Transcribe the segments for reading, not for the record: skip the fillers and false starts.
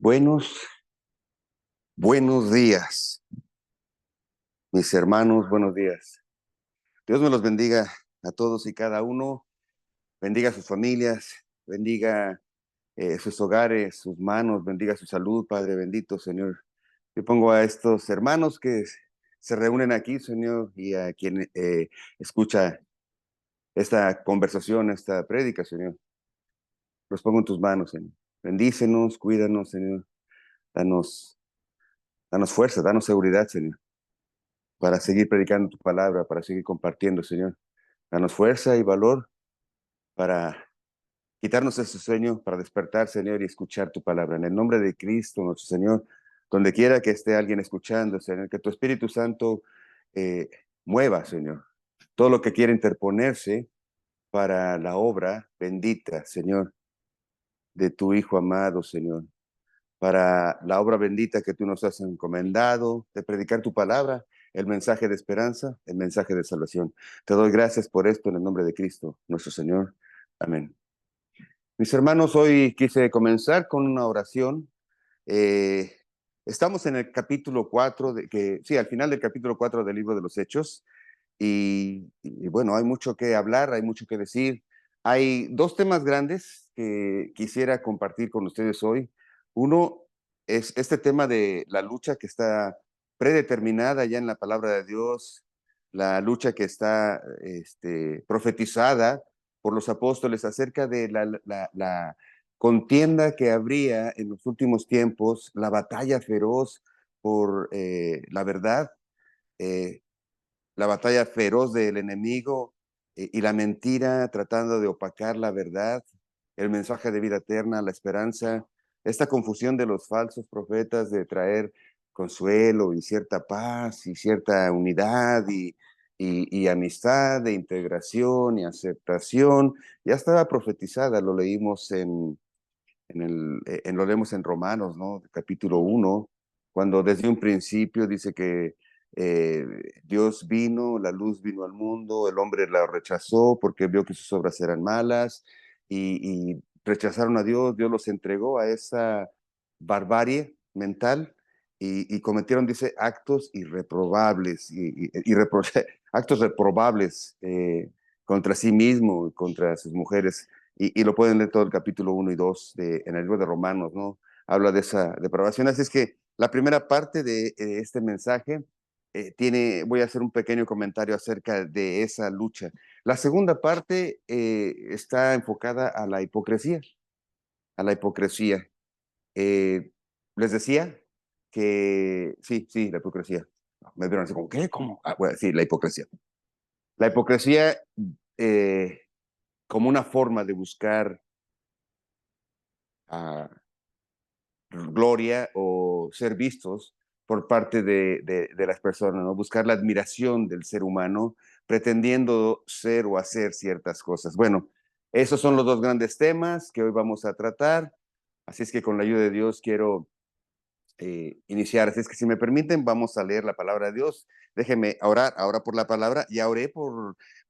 Buenos, buenos días, mis hermanos, buenos días. Dios me los bendiga a todos y cada uno, bendiga a sus familias, bendiga sus hogares, sus manos, bendiga su salud, Padre bendito, Señor. Yo pongo a estos hermanos que se reúnen aquí, Señor, y a quien escucha esta conversación, esta prédica, Señor. Los pongo en tus manos, Señor. Bendícenos, cuídanos, Señor. Danos, danos fuerza, danos seguridad, Señor, para seguir predicando tu palabra, para seguir compartiendo, Señor. Danos fuerza y valor para quitarnos ese sueño, para despertar, Señor, y escuchar tu palabra. En el nombre de Cristo, nuestro Señor, donde quiera que esté alguien escuchando, Señor, que tu Espíritu Santo eh, mueva, Señor, todo lo que quiera interponerse para la obra bendita, Señor, de tu Hijo amado, Señor, para la obra bendita que tú nos has encomendado, de predicar tu palabra, el mensaje de esperanza, el mensaje de salvación. Te doy gracias por esto en el nombre de Cristo, nuestro Señor. Amén. Mis hermanos, hoy quise comenzar con una oración. Eh, Estamos en el capítulo 4, sí, al final del capítulo 4 del libro de los Hechos, y bueno, hay mucho que hablar, hay mucho que decir. Hay dos temas grandes que quisiera compartir con ustedes hoy. Uno es este tema de la lucha que está predeterminada ya en la palabra de Dios, la lucha que está profetizada por los apóstoles acerca de la contienda que habría en los últimos tiempos, la batalla feroz por la verdad, eh, la batalla feroz del enemigo y la mentira tratando de opacar la verdad, el mensaje de vida eterna, la esperanza, esta confusión de los falsos profetas de traer consuelo y cierta paz y cierta unidad y amistad, de integración y aceptación, ya estaba profetizada, lo leímos lo leemos en Romanos, ¿no? Capítulo 1, cuando desde un principio dice que eh, Dios vino, la luz vino al mundo, el hombre la rechazó porque vio que sus obras eran malas y rechazaron a Dios, Dios los entregó a esa barbarie mental y cometieron, dice, actos irreprobables, actos reprobables contra sí mismo, contra sus mujeres. Y lo pueden leer todo el capítulo 1 y 2 en el libro de Romanos, ¿no? Habla de esa depravación. Así es que la primera parte de este mensaje voy a hacer un pequeño comentario acerca de esa lucha. La segunda parte está enfocada a la hipocresía, a la hipocresía. Eh, Les decía que, sí, la hipocresía. Me vieron así como, ¿qué? ¿Cómo? Ah, bueno, sí, la hipocresía. La hipocresía eh, como una forma de buscar a gloria o ser vistos por parte de las personas, ¿no? Buscar la admiración del ser humano, pretendiendo ser o hacer ciertas cosas. Bueno, esos son los dos grandes temas que hoy vamos a tratar. Así es que con la ayuda de Dios quiero iniciar. Así es que si me permiten, vamos a leer la palabra de Dios. Déjenme orar ahora por la palabra. Ya oré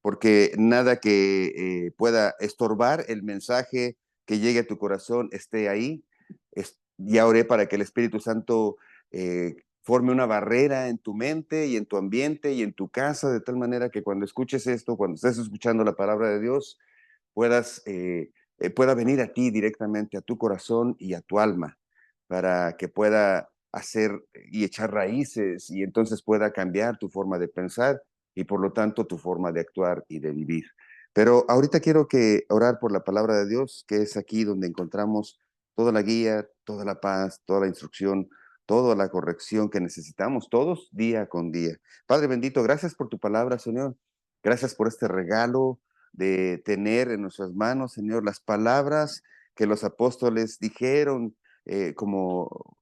porque nada que pueda estorbar el mensaje que llegue a tu corazón esté ahí. Ya oré para que el Espíritu Santo forme una barrera en tu mente y en tu ambiente y en tu casa, de tal manera que cuando escuches esto, cuando estés escuchando la palabra de Dios, pueda venir a ti directamente, a tu corazón y a tu alma, para que pueda hacer y echar raíces y entonces pueda cambiar tu forma de pensar y por lo tanto tu forma de actuar y de vivir. Pero ahorita quiero que orar por la palabra de Dios, que es aquí donde encontramos toda la guía, toda la paz, toda la instrucción, toda la corrección que necesitamos todos día con día. Padre bendito, gracias por tu palabra, Señor. Gracias por este regalo de tener en nuestras manos, Señor, las palabras que los apóstoles dijeron como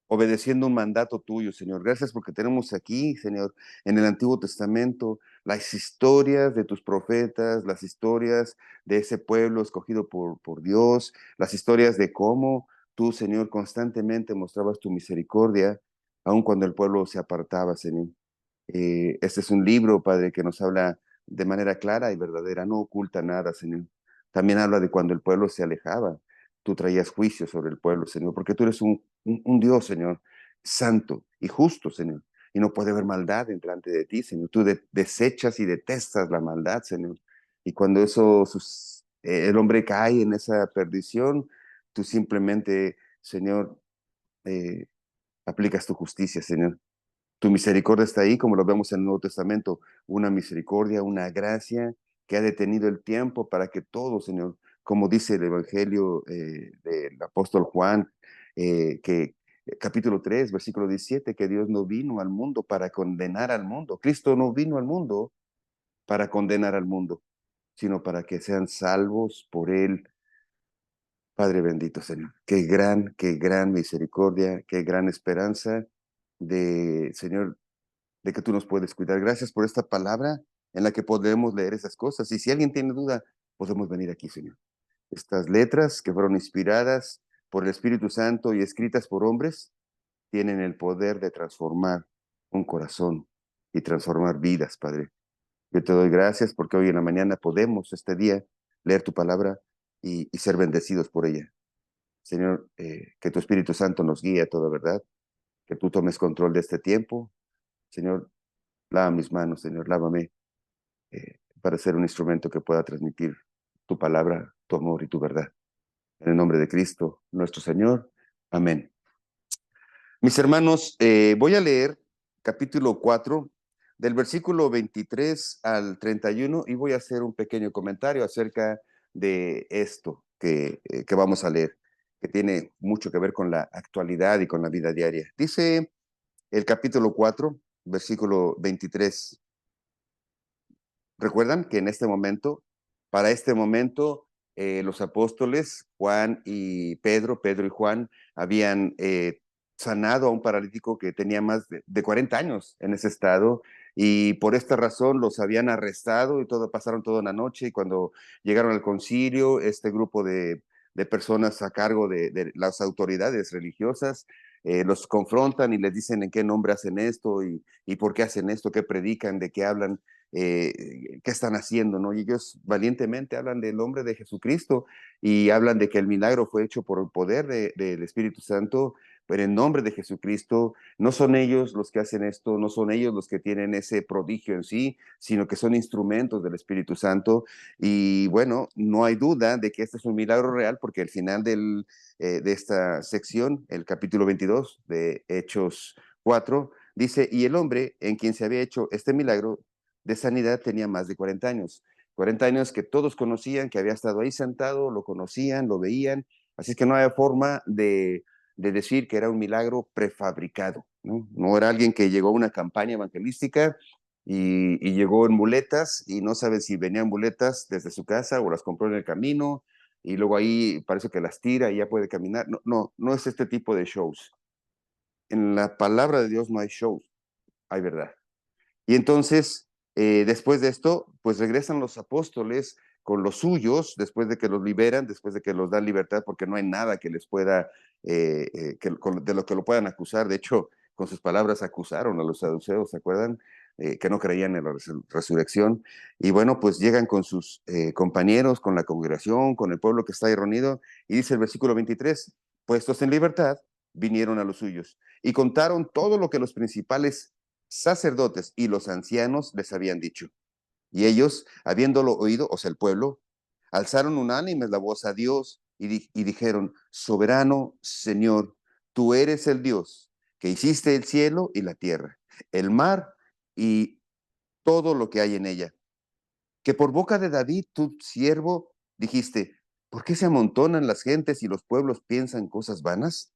obedeciendo un mandato tuyo, Señor. Gracias porque tenemos aquí, Señor, en el Antiguo Testamento, las historias de tus profetas, las historias de ese pueblo escogido por Dios, las historias de cómo tú, Señor, constantemente mostrabas tu misericordia, aun cuando el pueblo se apartaba, Señor. Este es un libro, Padre, que nos habla de manera clara y verdadera, no oculta nada, Señor. También habla de cuando el pueblo se alejaba. tú traías juicio sobre el pueblo, Señor, porque tú eres un Dios, Señor, santo y justo, Señor, y no puede haber maldad delante de ti, Señor. Tú desechas y detestas la maldad, Señor. Y cuando el hombre cae en esa perdición, tú simplemente, Señor, eh, aplicas tu justicia, Señor. Tu misericordia está ahí, como lo vemos en el Nuevo Testamento, una misericordia, una gracia que ha detenido el tiempo para que todos, Señor, como dice el Evangelio del apóstol Juan, que capítulo 3, versículo 17, que Dios no vino al mundo para condenar al mundo. Cristo no vino al mundo para condenar al mundo, sino para que sean salvos por él. Padre bendito, Señor. Qué gran misericordia, qué gran esperanza de, Señor, de que tú nos puedes cuidar. Gracias por esta palabra en la que podemos leer esas cosas. Y si alguien tiene duda, podemos venir aquí, Señor. Estas letras que fueron inspiradas por el Espíritu Santo y escritas por hombres tienen el poder de transformar un corazón y transformar vidas, Padre. Yo te doy gracias porque hoy en la mañana podemos, este día, leer tu palabra y ser bendecidos por ella. Señor, que tu Espíritu Santo nos guíe a toda verdad, que tú tomes control de este tiempo. Señor, lava mis manos, Señor, lávame para ser un instrumento que pueda transmitir tu palabra, tu amor y tu verdad. En el nombre de Cristo, nuestro Señor. Amén. Mis hermanos, voy a leer capítulo 4, del versículo 23 al 31, y voy a hacer un pequeño comentario acerca de esto que vamos a leer, que tiene mucho que ver con la actualidad y con la vida diaria. Dice el capítulo 4, versículo 23. Recuerdan que en este momento, para este momento, los apóstoles, Juan y Pedro y Juan, habían sanado a un paralítico que tenía más de 40 años en ese estado, y por esta razón los habían arrestado y pasaron toda una noche, y cuando llegaron al concilio, este grupo de personas a cargo de las autoridades religiosas, los confrontan y les dicen en qué nombre hacen esto y por qué hacen esto, qué predican, de qué hablan, qué están haciendo, ¿no? Y ellos valientemente hablan del nombre de Jesucristo y hablan de que el milagro fue hecho por el poder del Espíritu Santo, pero en nombre de Jesucristo. No son ellos los que hacen esto, no son ellos los que tienen ese prodigio en sí, sino que son instrumentos del Espíritu Santo. Y bueno, no hay duda de que este es un milagro real, porque al final de esta sección, el capítulo 22 de Hechos 4, dice, y el hombre en quien se había hecho este milagro de sanidad tenía más de 40 años. 40 años que todos conocían, que había estado ahí sentado, lo conocían, lo veían. Así es que no había forma de decir que era un milagro prefabricado, ¿no? No era alguien que llegó a una campaña evangelística y llegó en muletas y no sabe si venían muletas desde su casa o las compró en el camino y luego ahí parece que las tira y ya puede caminar. No, no, no es este tipo de shows. En la palabra de Dios no hay shows, hay verdad. Y entonces, después de esto, pues regresan los apóstoles con los suyos, después de que los liberan, después de que los dan libertad, porque no hay nada que les pueda, de lo que lo puedan acusar. De hecho, con sus palabras acusaron a los saduceos, ¿se acuerdan? Que no creían en la resurrección. Y bueno, pues llegan con sus compañeros, con la congregación, con el pueblo que está ahí reunido, y dice el versículo 23, puestos en libertad, vinieron a los suyos y contaron todo lo que los principales sacerdotes y los ancianos les habían dicho. Y ellos, habiéndolo oído, o sea, el pueblo, alzaron unánimes la voz a Dios y dijeron, soberano Señor, tú eres el Dios que hiciste el cielo y la tierra, el mar y todo lo que hay en ella. Que por boca de David, tu siervo, dijiste, ¿por qué se amontonan las gentes y los pueblos piensan cosas vanas?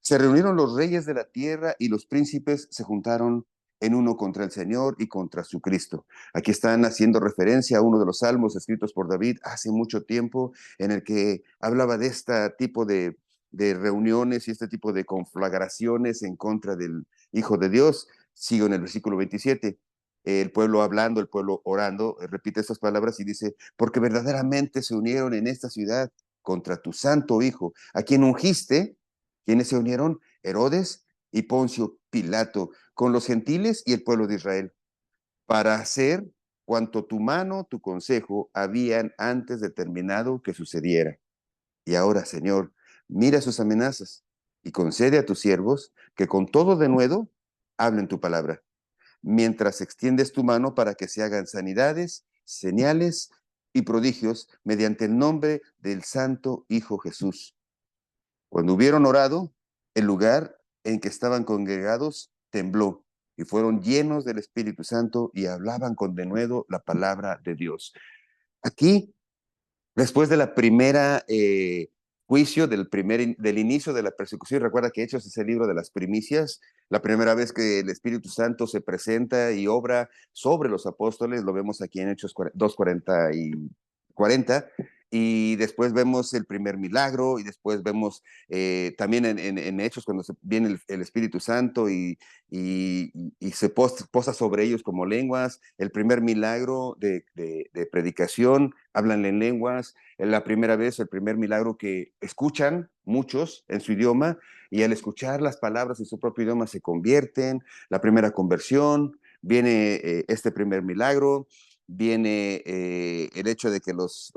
Se reunieron los reyes de la tierra y los príncipes se juntaron en uno contra el Señor y contra su Cristo. Aquí están haciendo referencia a uno de los salmos escritos por David hace mucho tiempo, en el que hablaba de este tipo de reuniones y este tipo de conflagraciones en contra del Hijo de Dios. Sigo en el versículo 27. El pueblo hablando, el pueblo orando, repite estas palabras y dice, porque verdaderamente se unieron en esta ciudad contra tu santo Hijo, a quien ungiste. ¿Quiénes se unieron? Herodes y Poncio Pilato, con los gentiles y el pueblo de Israel, para hacer cuanto tu mano, tu consejo, habían antes determinado que sucediera. Y ahora, Señor, Mira sus amenazas y concede a tus siervos que con todo denuedo hablen tu palabra, mientras extiendes tu mano para que se hagan sanidades, señales y prodigios mediante el nombre del Santo Hijo Jesús. Cuando hubieron orado, el lugar en que estaban congregados tembló y fueron llenos del Espíritu Santo y hablaban con denuedo la palabra de Dios. Aquí, después de la primera juicio, del inicio de la persecución, recuerda que Hechos es el libro de las primicias, la primera vez que el Espíritu Santo se presenta y obra sobre los apóstoles, lo vemos aquí en Hechos 2:40 y 40, y después vemos el primer milagro, y después vemos también en Hechos cuando viene el Espíritu Santo y se posa sobre ellos como lenguas, el primer milagro de predicación, hablan en lenguas, la primera vez, el primer milagro que escuchan muchos en su idioma, y al escuchar las palabras en su propio idioma se convierten, la primera conversión, viene este primer milagro, viene el hecho de que los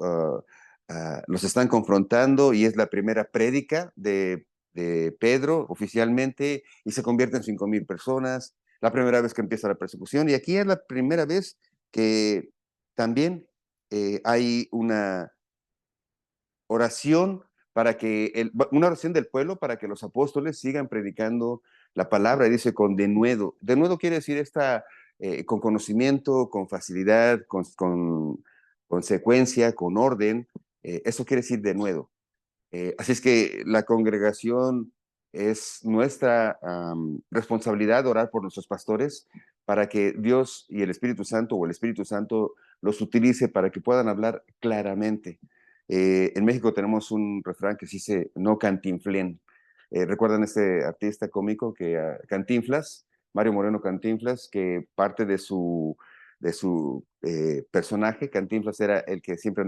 están confrontando y es la primera prédica de Pedro oficialmente y se convierten en 5,000 personas, la primera vez que empieza la persecución, y aquí es la primera vez que también hay una oración una oración del pueblo para que los apóstoles sigan predicando la palabra, y dice con denuedo. Denuedo quiere decir con conocimiento, con facilidad, con secuencia, con orden. Eso quiere decir denuedo. Así es que la congregación es nuestra responsabilidad orar por nuestros pastores para que Dios y el Espíritu Santo o el Espíritu Santo los utilice para que puedan hablar claramente. En México tenemos un refrán que se dice no cantinflen. ¿Recuerdan este artista cómico que Cantinflas, Mario Moreno Cantinflas, que parte de su personaje, Cantinflas era el que siempre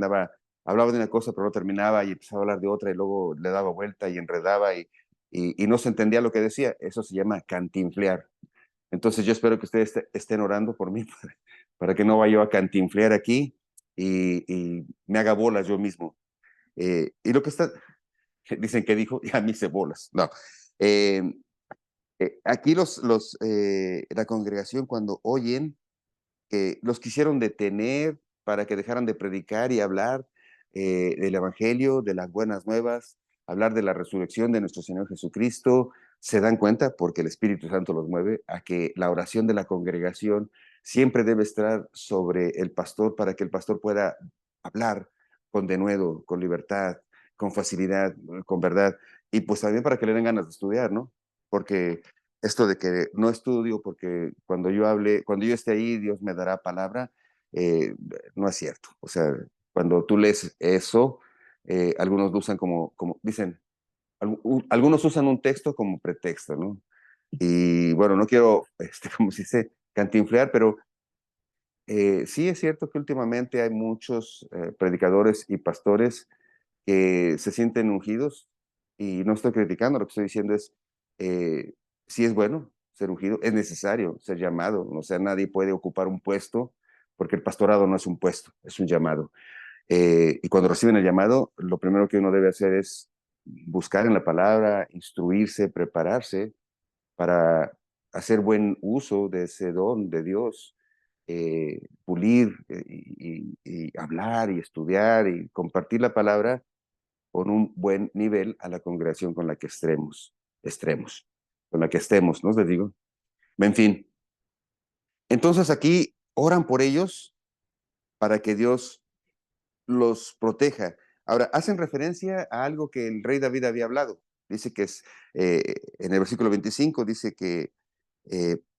hablaba de una cosa pero no terminaba y empezaba a hablar de otra y luego le daba vuelta y enredaba y no se entendía lo que decía? Eso se llama cantinflear. Entonces yo espero que ustedes estén orando por mí para que no vaya yo a cantinflear aquí y me haga bolas yo mismo. Y lo que dicen que dijo, y a mí se bolas. No. Eh, Aquí la congregación cuando oyen que los quisieron detener para que dejaran de predicar y hablar del Evangelio, de las buenas nuevas, hablar de la resurrección de nuestro Señor Jesucristo, se dan cuenta, porque el Espíritu Santo los mueve, a que la oración de la congregación siempre debe estar sobre el pastor para que el pastor pueda hablar con denuedo, con libertad, con facilidad, con verdad, y pues también para que le den ganas de estudiar, ¿no? Porque esto de que no estudio porque cuando yo esté ahí, Dios me dará palabra, eh, no es cierto. O sea, cuando tú lees eso, algunos lo usan dicen, algunos usan un texto como pretexto, ¿no? Y bueno, no quiero, como si se cantinflear, pero sí es cierto que últimamente hay muchos predicadores y pastores que se sienten ungidos, y no estoy criticando, lo que estoy diciendo es, sí es bueno ser ungido, es necesario ser llamado, o sea, nadie puede ocupar un puesto, porque el pastorado no es un puesto, es un llamado. Y cuando reciben el llamado, lo primero que uno debe hacer es buscar en la palabra, instruirse, prepararse para hacer buen uso de ese don de Dios, pulir y hablar y estudiar y compartir la palabra con un buen nivel a la congregación con la que con la que estemos, ¿no? Les digo. En fin, entonces aquí oran por ellos para que Dios los proteja. Ahora, hacen referencia a algo que el rey David había hablado. Dice que en el versículo 25, dice que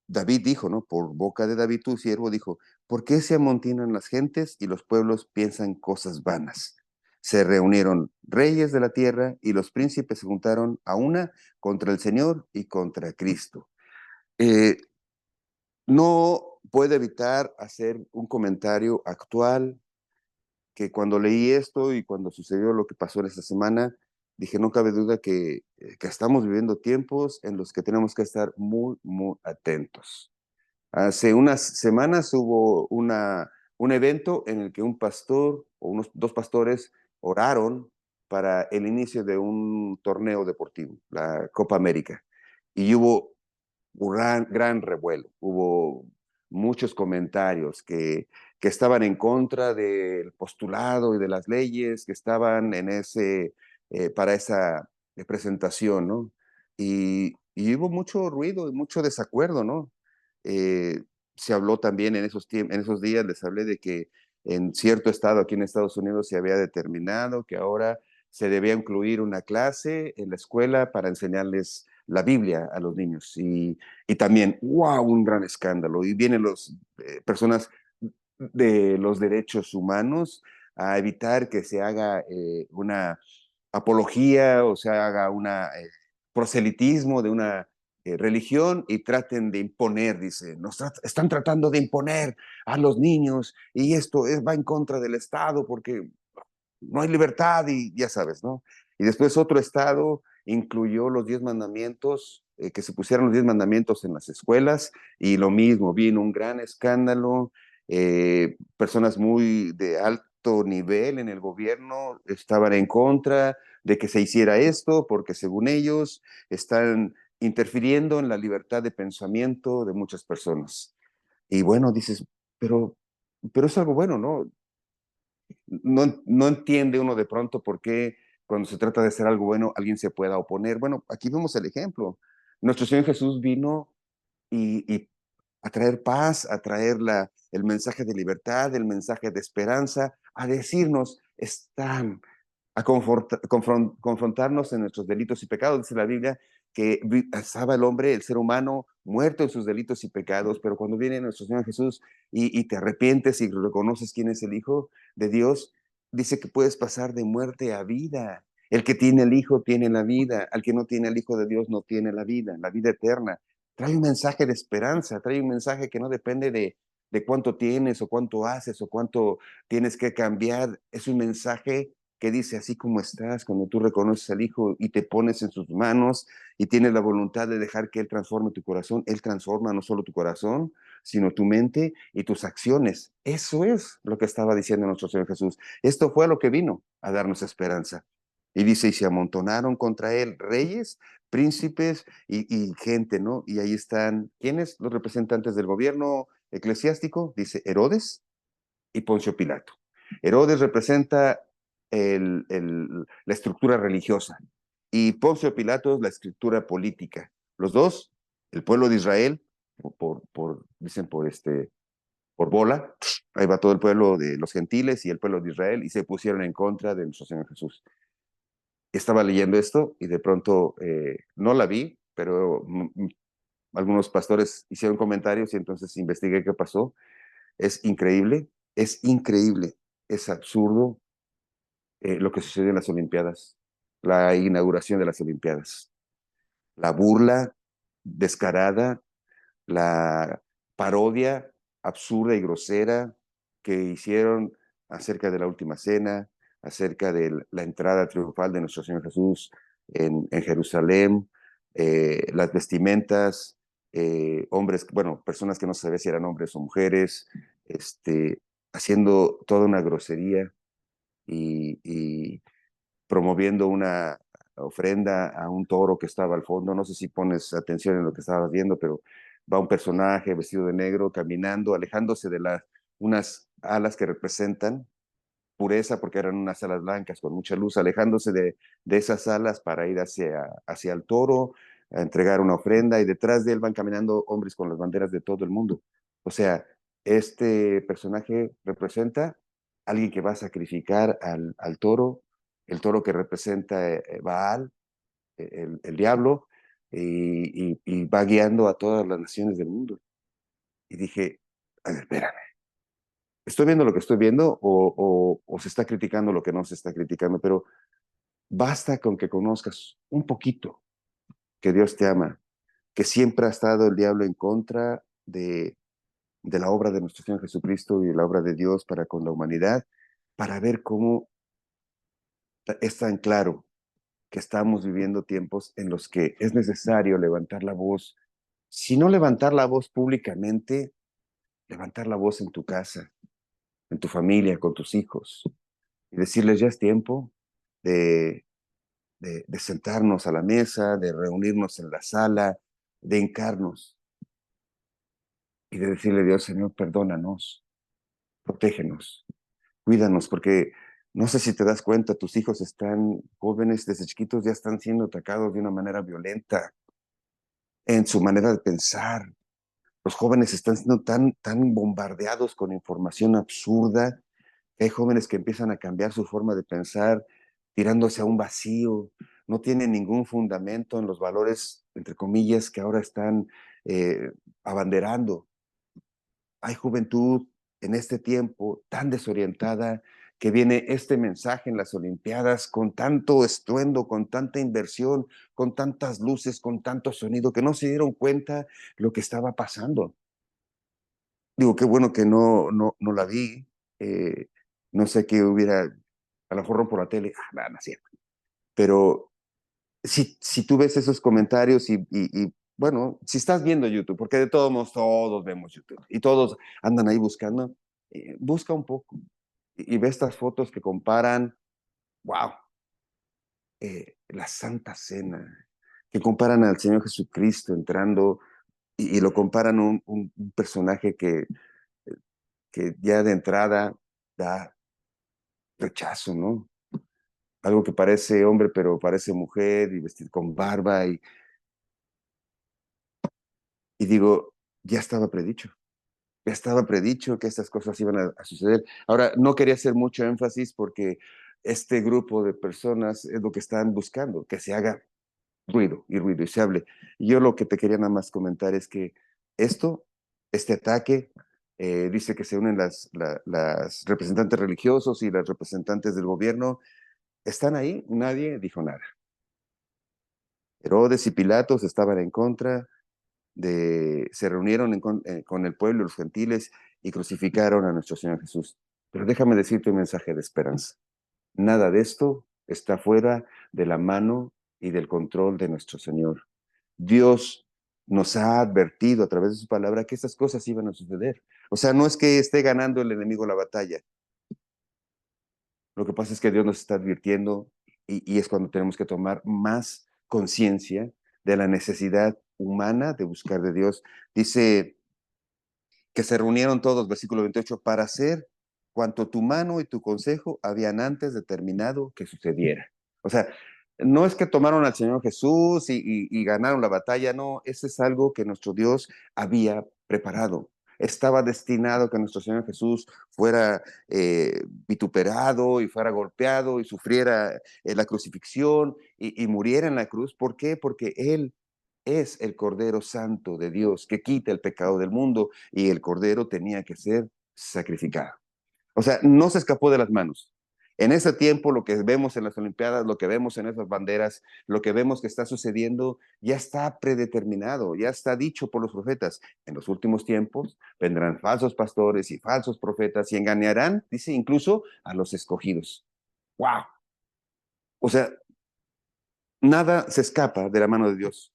David dijo, ¿no? Por boca de David, tu siervo, dijo, ¿por qué se amontinan las gentes y los pueblos piensan cosas vanas? Se reunieron reyes de la tierra y los príncipes se juntaron a una contra el Señor y contra Cristo. Eh, no puedo evitar hacer un comentario actual que cuando leí esto y cuando sucedió lo que pasó en esta semana, dije, no cabe duda que estamos viviendo tiempos en los que tenemos que estar muy, muy atentos. Hace unas semanas hubo un evento en el que un pastor o unos dos pastores oraron para el inicio de un torneo deportivo, la Copa América. Y hubo gran revuelo, hubo muchos comentarios que estaban en contra del postulado y de las leyes que estaban en para esa presentación, ¿no? Y hubo mucho ruido y mucho desacuerdo, ¿no? Eh, Se habló también en en esos días, les hablé de que en cierto estado aquí en Estados Unidos se había determinado que ahora se debía incluir una clase en la escuela para enseñarles la Biblia a los niños. Y también, wow, un gran escándalo. Y vienen las personas de los derechos humanos a evitar que se haga una apología o se haga una proselitismo de una religión y traten de imponer, dice, están tratando de imponer a los niños y esto va en contra del Estado porque no hay libertad y ya sabes, ¿no? Y después otro estado incluyó los 10 mandamientos, que se pusieran los 10 mandamientos en las escuelas y lo mismo, vino un gran escándalo, personas muy de alto nivel en el gobierno estaban en contra de que se hiciera esto porque según ellos están interfiriendo en la libertad de pensamiento de muchas personas. Y bueno, dices, pero, pero es algo bueno, ¿no? No entiende uno de pronto por qué cuando se trata de hacer algo bueno alguien se pueda oponer. Bueno, aquí vemos el ejemplo. Nuestro Señor Jesús vino y a traer paz, a traer el mensaje de libertad, el mensaje de esperanza, a decirnos, están a confrontarnos en nuestros delitos y pecados. Dice la Biblia que estaba el hombre, el ser humano, muerto en sus delitos y pecados, pero cuando viene nuestro Señor Jesús y te arrepientes y reconoces quién es el Hijo de Dios, dice que puedes pasar de muerte a vida. El que tiene el Hijo tiene la vida, al que no tiene el Hijo de Dios no tiene la vida eterna. Trae un mensaje de esperanza, trae un mensaje que no depende de cuánto tienes o cuánto haces o cuánto tienes que cambiar. Es un mensaje que dice, así como estás, cuando tú reconoces al Hijo y te pones en sus manos y tienes la voluntad de dejar que Él transforme tu corazón, Él transforma no solo tu corazón, sino tu mente y tus acciones. Eso es lo que estaba diciendo nuestro Señor Jesús. Esto fue lo que vino a darnos esperanza. Y dice, y se amontonaron contra Él reyes, príncipes y gente, ¿no? Y ahí están, ¿quiénes? Los representantes del gobierno eclesiástico, dice Herodes y Poncio Pilato. Herodes representa la estructura religiosa y Poncio Pilato la estructura política. Los dos, el pueblo de Israel, dicen por bola, ahí va todo el pueblo de los gentiles y el pueblo de Israel y se pusieron en contra de nuestro Señor Jesús. Estaba leyendo esto y de pronto no la vi, pero algunos pastores hicieron comentarios y entonces investigué qué pasó. Es increíble, es absurdo lo que sucedió en las Olimpiadas, la inauguración de las Olimpiadas, la burla descarada, la parodia absurda y grosera que hicieron acerca de la última cena, acerca de la entrada triunfal de nuestro Señor Jesús en Jerusalén, las vestimentas, hombres, bueno, personas que no se sabía si eran hombres o mujeres, haciendo toda una grosería y promoviendo una ofrenda a un toro que estaba al fondo. No sé si pones atención en lo que estabas viendo, pero va un personaje vestido de negro caminando, alejándose de unas alas que representan pureza, porque eran unas alas blancas con mucha luz, alejándose de esas alas para ir hacia el toro, a entregar una ofrenda, y detrás de él van caminando hombres con las banderas de todo el mundo. O sea, este personaje representa a alguien que va a sacrificar al toro, el toro que representa Baal, el diablo, y va guiando a todas las naciones del mundo. Y dije, a ver, espérame, ¿estoy viendo lo que estoy viendo o se está criticando lo que no se está criticando? Pero basta con que conozcas un poquito que Dios te ama, que siempre ha estado el diablo en contra de la obra de nuestro Señor Jesucristo y de la obra de Dios para con la humanidad, para ver cómo es tan claro que estamos viviendo tiempos en los que es necesario levantar la voz. Si no levantar la voz públicamente, levantar la voz en tu casa, en tu familia, con tus hijos, y decirles, ya es tiempo, de, de sentarnos a la mesa, de reunirnos en la sala, de hincarnos y de decirle a Dios, Señor, perdónanos, protégenos, cuídanos, porque no sé si te das cuenta, tus hijos están jóvenes, desde chiquitos ya están siendo atacados de una manera violenta en su manera de pensar. Los jóvenes están siendo tan bombardeados con información absurda que hay jóvenes que empiezan a cambiar su forma de pensar, tirándose a un vacío, no tienen ningún fundamento en los valores, entre comillas, que ahora están abanderando. Hay juventud en este tiempo tan desorientada que viene este mensaje en las Olimpiadas con tanto estruendo, con tanta inversión, con tantas luces, con tanto sonido, que no se dieron cuenta lo que estaba pasando. Digo, qué bueno que no la vi. eh, no sé qué hubiera, a lo mejor rompo la tele, no es cierto. Pero si tú ves esos comentarios bueno, si estás viendo YouTube, porque de todos modos todos vemos YouTube y todos andan ahí buscando, busca un poco y ve estas fotos que comparan, wow, la Santa Cena, que comparan al Señor Jesucristo entrando y lo comparan a un personaje que ya de entrada da rechazo, ¿no? Algo que parece hombre, pero parece mujer y vestir con barba y digo, ya estaba predicho. Ya estaba predicho que estas cosas iban a suceder. Ahora, no quería hacer mucho énfasis porque este grupo de personas es lo que están buscando, que se haga ruido y ruido y se hable. Y yo lo que te quería nada más comentar es que este ataque, dice que se unen las representantes religiosos y las representantes del gobierno, están ahí, nadie dijo nada. Herodes y Pilatos estaban en contra, se reunieron con el pueblo y los gentiles y crucificaron a nuestro Señor Jesús. Pero déjame decirte un mensaje de esperanza. Nada de esto está fuera de la mano y del control de nuestro Señor. Dios nos ha advertido a través de su palabra que estas cosas iban a suceder. O sea, no es que esté ganando el enemigo la batalla. Lo que pasa es que Dios nos está advirtiendo y es cuando tenemos que tomar más conciencia de la necesidad humana de buscar de Dios. Dice que se reunieron todos, versículo 28, para hacer cuanto tu mano y tu consejo habían antes determinado que sucediera. O sea, no es que tomaron al Señor Jesús y ganaron la batalla, no, eso es algo que nuestro Dios había preparado. Estaba destinado que nuestro Señor Jesús fuera vituperado y fuera golpeado y sufriera la crucifixión y muriera en la cruz. ¿Por qué? Porque Él es el Cordero Santo de Dios que quita el pecado del mundo y el Cordero tenía que ser sacrificado. O sea, no se escapó de las manos. En ese tiempo, lo que vemos en las Olimpiadas, lo que vemos en esas banderas, lo que vemos que está sucediendo, ya está predeterminado, ya está dicho por los profetas. En los últimos tiempos vendrán falsos pastores y falsos profetas y engañarán, dice, incluso a los escogidos. ¡Wow! O sea, nada se escapa de la mano de Dios.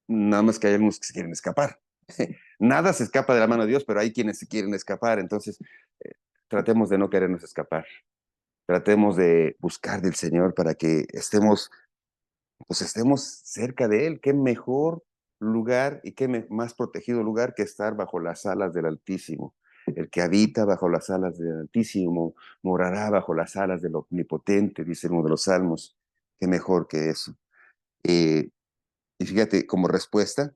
Nada más que hay algunos que se quieren escapar. Nada se escapa de la mano de Dios, pero hay quienes se quieren escapar. Entonces, eh, tratemos de no querernos escapar. Tratemos de buscar del Señor para que estemos cerca de Él. Qué mejor lugar y qué más protegido lugar que estar bajo las alas del Altísimo. El que habita bajo las alas del Altísimo morará bajo las alas del Omnipotente, dice uno de los salmos. Qué mejor que eso. Y fíjate, como respuesta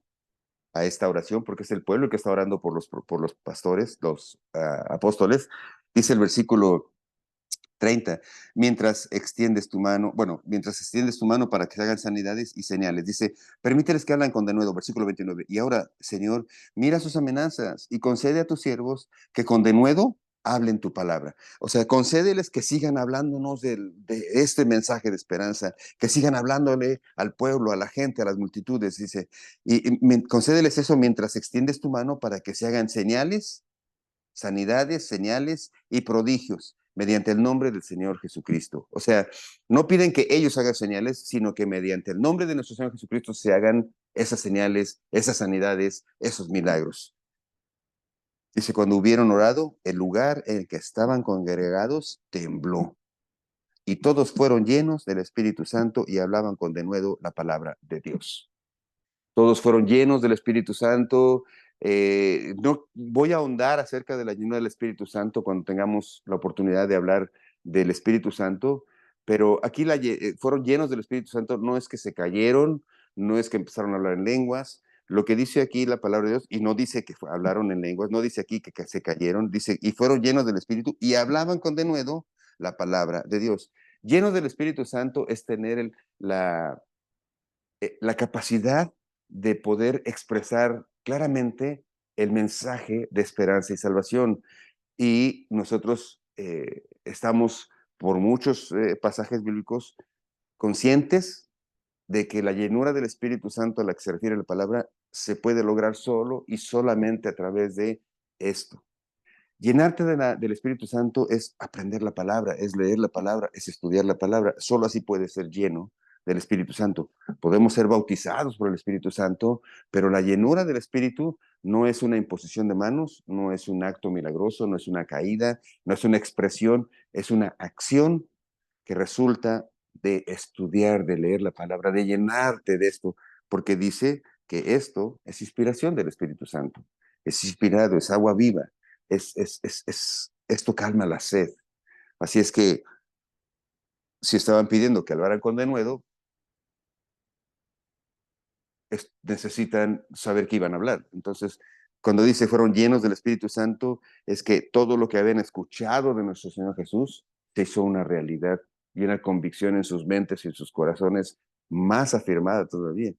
a esta oración, porque es el pueblo el que está orando por los pastores, los apóstoles, dice el versículo 30, mientras extiendes tu mano para que se hagan sanidades y señales. Dice, permíteles que hablan con denuedo, versículo 29. Y ahora, Señor, mira sus amenazas y concede a tus siervos que con denuedo hablen tu palabra. O sea, concédeles que sigan hablándonos de este mensaje de esperanza, que sigan hablándole al pueblo, a la gente, a las multitudes, dice, concédeles eso mientras extiendes tu mano para que se hagan señales, sanidades, señales y prodigios mediante el nombre del Señor Jesucristo. O sea, no piden que ellos hagan señales, sino que mediante el nombre de nuestro Señor Jesucristo se hagan esas señales, esas sanidades, esos milagros. Dice, cuando hubieron orado, el lugar en el que estaban congregados tembló. y todos fueron llenos del Espíritu Santo y hablaban con denuedo la palabra de Dios. Todos fueron llenos del Espíritu Santo. No voy a ahondar acerca de la llenura del Espíritu Santo cuando tengamos la oportunidad de hablar del Espíritu Santo, pero aquí fueron llenos del Espíritu Santo, no es que se cayeron, no es que empezaron a hablar en lenguas. Lo que dice aquí la palabra de Dios, y no dice que hablaron en lenguas, no dice aquí que se cayeron, dice, y fueron llenos del Espíritu y hablaban con denuedo la palabra de Dios. Llenos del Espíritu Santo es tener la capacidad de poder expresar claramente el mensaje de esperanza y salvación. Y nosotros estamos por muchos pasajes bíblicos conscientes de que la llenura del Espíritu Santo a la que se refiere la palabra se puede lograr solo y solamente a través de esto. Llenarte del Espíritu Santo es aprender la palabra, es leer la palabra, es estudiar la palabra. Solo así puede ser lleno del Espíritu Santo. Podemos ser bautizados por el Espíritu Santo, pero la llenura del Espíritu no es una imposición de manos, no es un acto milagroso, no es una caída, no es una expresión, es una acción que resulta de estudiar, de leer la palabra, de llenarte de esto, porque dice que esto es inspiración del Espíritu Santo. Es inspirado, es agua viva, esto calma la sed. Así es que si estaban pidiendo que hablaran con denuedo, necesitan saber qué iban a hablar. Entonces, cuando dice fueron llenos del Espíritu Santo, es que todo lo que habían escuchado de nuestro Señor Jesús se hizo una realidad y una convicción en sus mentes y en sus corazones más afirmada todavía.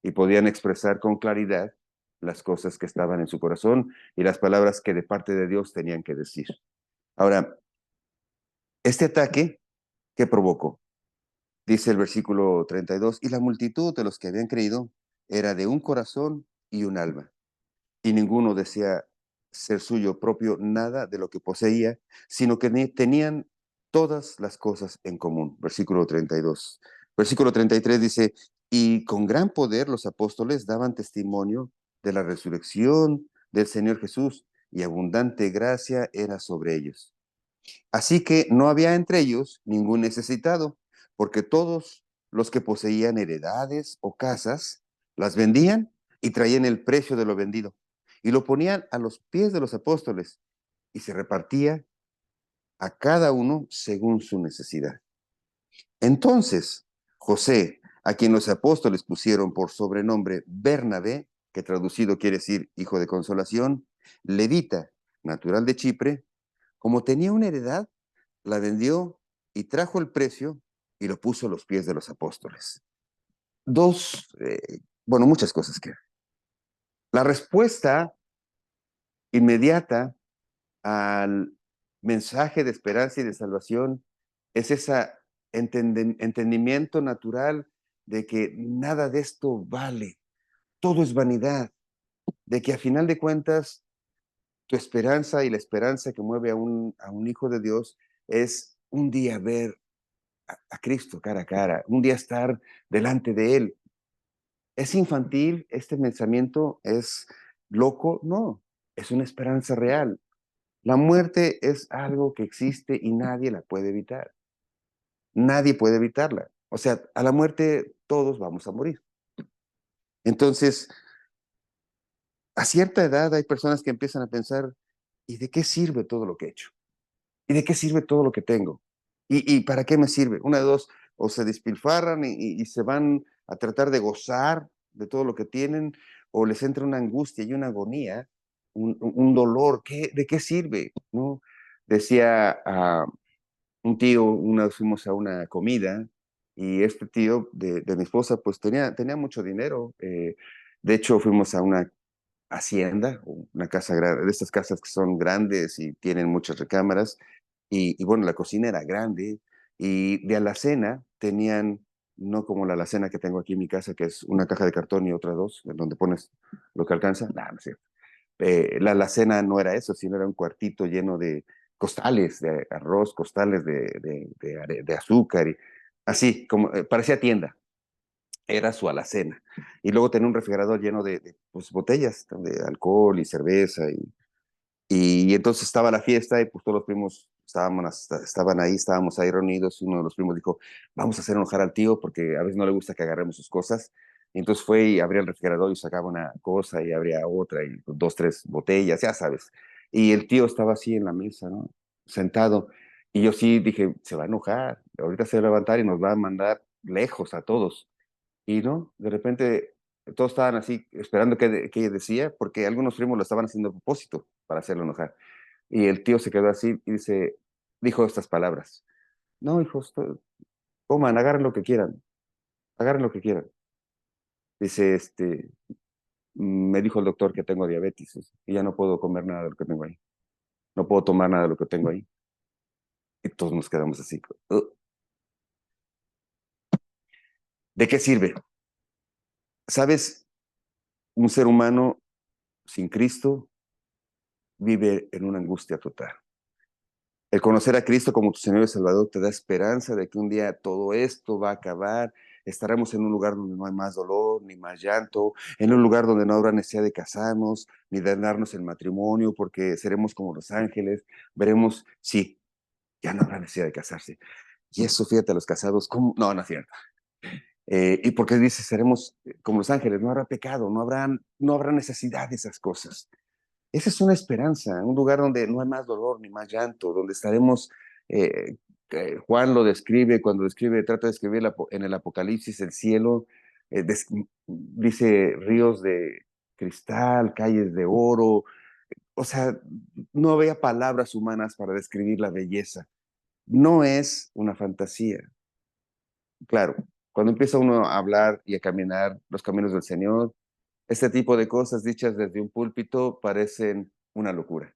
Y podían expresar con claridad las cosas que estaban en su corazón y las palabras que de parte de Dios tenían que decir. Ahora, este ataque, ¿qué provocó? Dice el versículo 32, y la multitud de los que habían creído era de un corazón y un alma, y ninguno decía ser suyo propio nada de lo que poseía, sino que tenían todas las cosas en común. Versículo 32. Versículo 33 dice, y con gran poder los apóstoles daban testimonio de la resurrección del Señor Jesús, y abundante gracia era sobre ellos. Así que no había entre ellos ningún necesitado, porque todos los que poseían heredades o casas las vendían y traían el precio de lo vendido y lo ponían a los pies de los apóstoles y se repartía a cada uno según su necesidad. Entonces, José, a quien los apóstoles pusieron por sobrenombre Bernabé, que traducido quiere decir hijo de consolación, levita, natural de Chipre, como tenía una heredad, la vendió y trajo el precio y lo puso a los pies de los apóstoles. Bueno, muchas cosas que. La respuesta inmediata al mensaje de esperanza y de salvación es ese entendimiento natural de que nada de esto vale, todo es vanidad, de que a final de cuentas tu esperanza y la esperanza que mueve a un hijo de Dios es un día ver a Cristo cara a cara, un día estar delante de Él. ¿Es infantil este pensamiento? ¿Es loco? No, es una esperanza real. La muerte es algo que existe y nadie la puede evitar. Nadie puede evitarla. O sea, a la muerte todos vamos a morir. Entonces, a cierta edad hay personas que empiezan a pensar, ¿y de qué sirve todo lo que he hecho? ¿Y de qué sirve todo lo que tengo? ¿Y para qué me sirve? Una de dos, o se despilfarran y se van a tratar de gozar de todo lo que tienen, o les entra una angustia y una agonía, un dolor. ¿De qué sirve? ¿No? Decía un tío, una vez fuimos a una comida y este tío de mi esposa pues tenía mucho dinero. De hecho, fuimos a una hacienda, una casa grande, de estas casas que son grandes y tienen muchas recámaras. Y bueno, la cocina era grande y de alacena tenían, no como la alacena que tengo aquí en mi casa, que es una caja de cartón y otra dos, en donde pones lo que alcanza. No, no es cierto. La alacena no era eso, sino era un cuartito lleno de costales de arroz, costales de azúcar, y así, como parecía tienda, era su alacena. Y luego tenía un refrigerador lleno de pues, botellas de alcohol y cerveza. Y entonces estaba la fiesta y pues todos los primos estaban ahí, estábamos ahí reunidos, uno de los primos dijo, vamos a hacer enojar al tío porque a veces no le gusta que agarremos sus cosas. Y entonces fue y abría el refrigerador y sacaba una cosa y abría otra y dos, tres botellas, ya sabes. Y el tío estaba así en la mesa, ¿no? Sentado. Y yo sí dije, se va a enojar, ahorita se va a levantar y nos va a mandar lejos a todos. Y no, de repente todos estaban así esperando que ella decía, porque algunos primos lo estaban haciendo a propósito para hacerlo enojar. Y el tío se quedó así y dijo estas palabras. No, hijos, coman, agarren lo que quieran. Dice, me dijo el doctor que tengo diabetes y ya no puedo comer nada de lo que tengo ahí. No puedo tomar nada de lo que tengo ahí. Y todos nos quedamos así. ¿De qué sirve? ¿Sabes? Un ser humano sin Cristo vive en una angustia total. El conocer a Cristo como tu Señor y Salvador te da esperanza de que un día todo esto va a acabar. Estaremos en un lugar donde no hay más dolor, ni más llanto, en un lugar donde no habrá necesidad de casarnos, ni de darnos el matrimonio, porque seremos como los ángeles. Veremos, sí, ya no habrá necesidad de casarse. Y eso, fíjate, a los casados, ¿cómo? No, no es cierto. Y porque dice, seremos como los ángeles, no habrá pecado, no habrá necesidad de esas cosas. Esa es una esperanza, un lugar donde no hay más dolor ni más llanto, donde estaremos, eh, Juan lo describe, cuando describe, trata de escribir en el Apocalipsis el cielo, dice ríos de cristal, calles de oro, o sea, no había palabras humanas para describir la belleza. No es una fantasía. Claro, cuando empieza uno a hablar y a caminar los caminos del Señor, este tipo de cosas dichas desde un púlpito parecen una locura.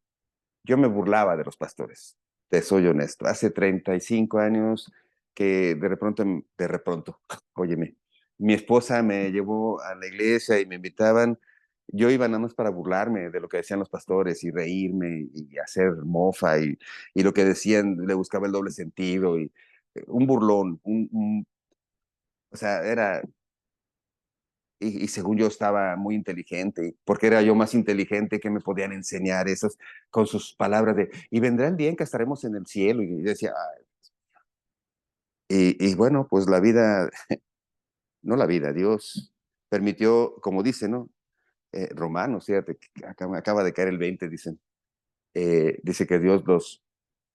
Yo me burlaba de los pastores, te soy honesto. Hace 35 años que de repronto, óyeme, mi esposa me llevó a la iglesia y me invitaban. Yo iba nada más para burlarme de lo que decían los pastores y reírme y hacer mofa y lo que decían, le buscaba el doble sentido y un burlón, o sea, y según yo estaba muy inteligente, porque era yo más inteligente que me podían enseñar esas con sus palabras y vendrá el día en que estaremos en el cielo, y decía, "Ay". Y bueno, pues la vida, no la vida, Dios permitió, como dice, ¿no? Romanos, fíjate, que acaba de caer el 20, dicen, dice que Dios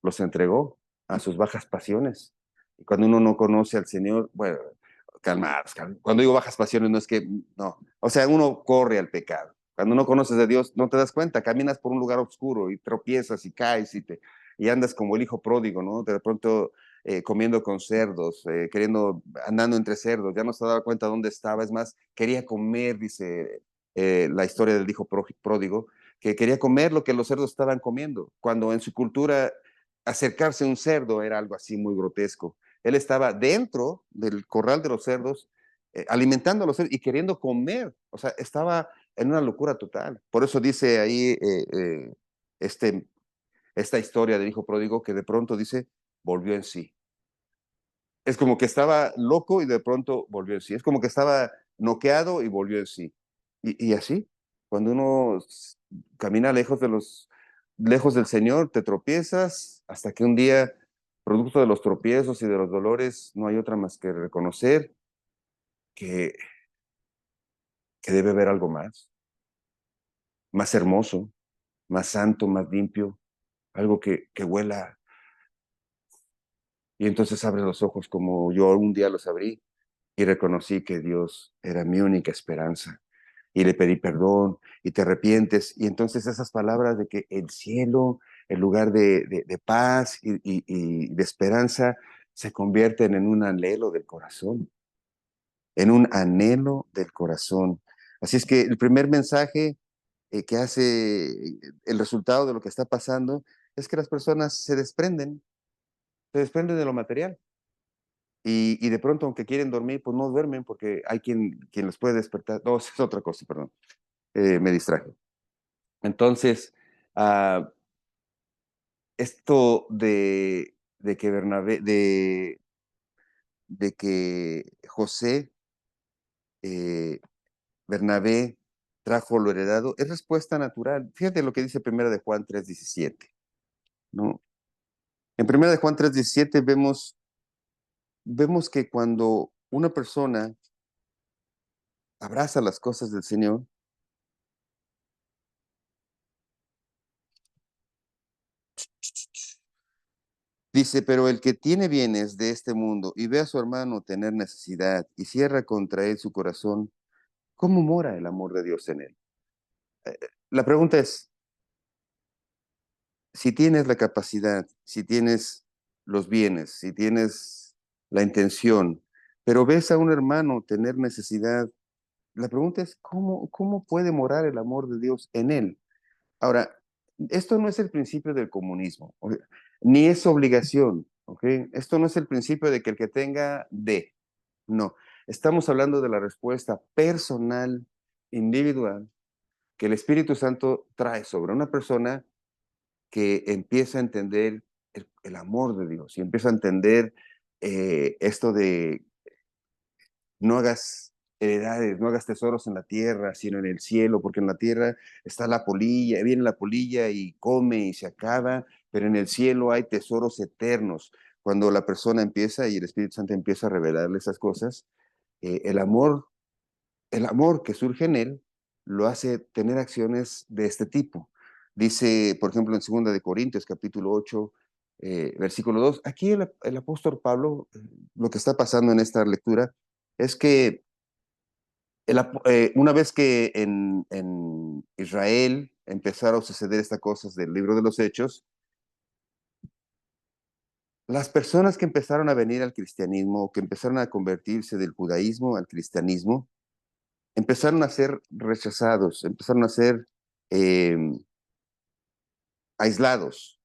los entregó a sus bajas pasiones. Y cuando uno no conoce al Señor, bueno, calmados, cuando digo bajas pasiones no es que, no, o sea, uno corre al pecado. Cuando no conoces a Dios, no te das cuenta, caminas por un lugar oscuro y tropiezas y caes y andas como el hijo pródigo, ¿no? De pronto comiendo con cerdos, andando entre cerdos, ya no se daba cuenta dónde estaba, es más, quería comer, dice la historia del hijo pródigo, que quería comer lo que los cerdos estaban comiendo, cuando en su cultura acercarse a un cerdo era algo así muy grotesco. Él estaba dentro del corral de los cerdos, alimentando a los cerdos y queriendo comer, o sea, estaba en una locura total. Por eso dice ahí este, esta historia del hijo pródigo que de pronto dice, volvió en sí. Es como que estaba loco y de pronto volvió en sí. Es como que estaba noqueado y volvió en sí. Y así, cuando uno camina lejos del Señor, te tropiezas hasta que un día, producto de los tropiezos y de los dolores, no hay otra más que reconocer que, que debe haber algo más hermoso, más santo, más limpio, algo que huela. Y entonces abres los ojos como yo un día los abrí y reconocí que Dios era mi única esperanza. Y le pedí perdón y te arrepientes. Y entonces esas palabras de que el cielo, el lugar de paz y de esperanza, se convierten en un anhelo del corazón, en un anhelo del corazón. Así es que el primer mensaje que hace el resultado de lo que está pasando es que las personas se desprenden de lo material. Y de pronto, aunque quieren dormir, pues no duermen porque hay quien los puede despertar. No, es otra cosa, perdón. Me distraje. Entonces, ah, esto de que de que José, eh, Bernabé trajo lo heredado, es respuesta natural. Fíjate lo que dice primera de Juan 3:17, ¿no? En 1 de Juan 3:17 vemos que cuando una persona abraza las cosas del Señor, dice, pero el que tiene bienes de este mundo y ve a su hermano tener necesidad y cierra contra él su corazón, ¿cómo mora el amor de Dios en él? La pregunta es, si tienes la capacidad, si tienes los bienes, si tienes la intención, pero ves a un hermano tener necesidad, la pregunta es, ¿cómo puede morar el amor de Dios en él? Ahora, esto no es el principio del comunismo, ni es obligación, ¿ok? Esto no es el principio de que el que tenga, dé. No, estamos hablando de la respuesta personal, individual, que el Espíritu Santo trae sobre una persona que empieza a entender el amor de Dios y empieza a entender esto de no hagas heredades, no hagas tesoros en la tierra, sino en el cielo, porque en la tierra está la polilla, viene la polilla y come y se acaba, pero en el cielo hay tesoros eternos. Cuando la persona empieza y el Espíritu Santo empieza a revelarle esas cosas, el amor que surge en él lo hace tener acciones de este tipo. Dice, por ejemplo, en 2 Corintios, capítulo 8, versículo 2, aquí el apóstol Pablo, lo que está pasando en esta lectura es que una vez que en Israel empezaron a suceder estas cosas del libro de los Hechos, las personas que empezaron a venir al cristianismo, que empezaron a convertirse del judaísmo al cristianismo, empezaron a ser rechazados, empezaron a ser eh, aislados,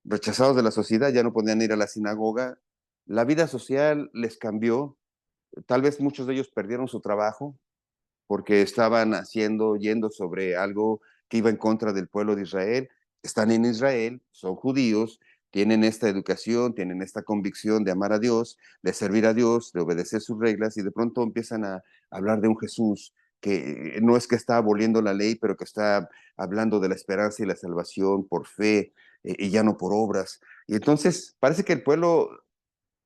rechazados de la sociedad, ya no podían ir a la sinagoga. La vida social les cambió, tal vez muchos de ellos perdieron su trabajo porque estaban yendo sobre algo que iba en contra del pueblo de Israel. Están en Israel, son judíos, tienen esta educación, tienen esta convicción de amar a Dios, de servir a Dios, de obedecer sus reglas, y de pronto empiezan a hablar de un Jesús que no es que está aboliendo la ley, pero que está hablando de la esperanza y la salvación por fe y ya no por obras. Y entonces parece que el pueblo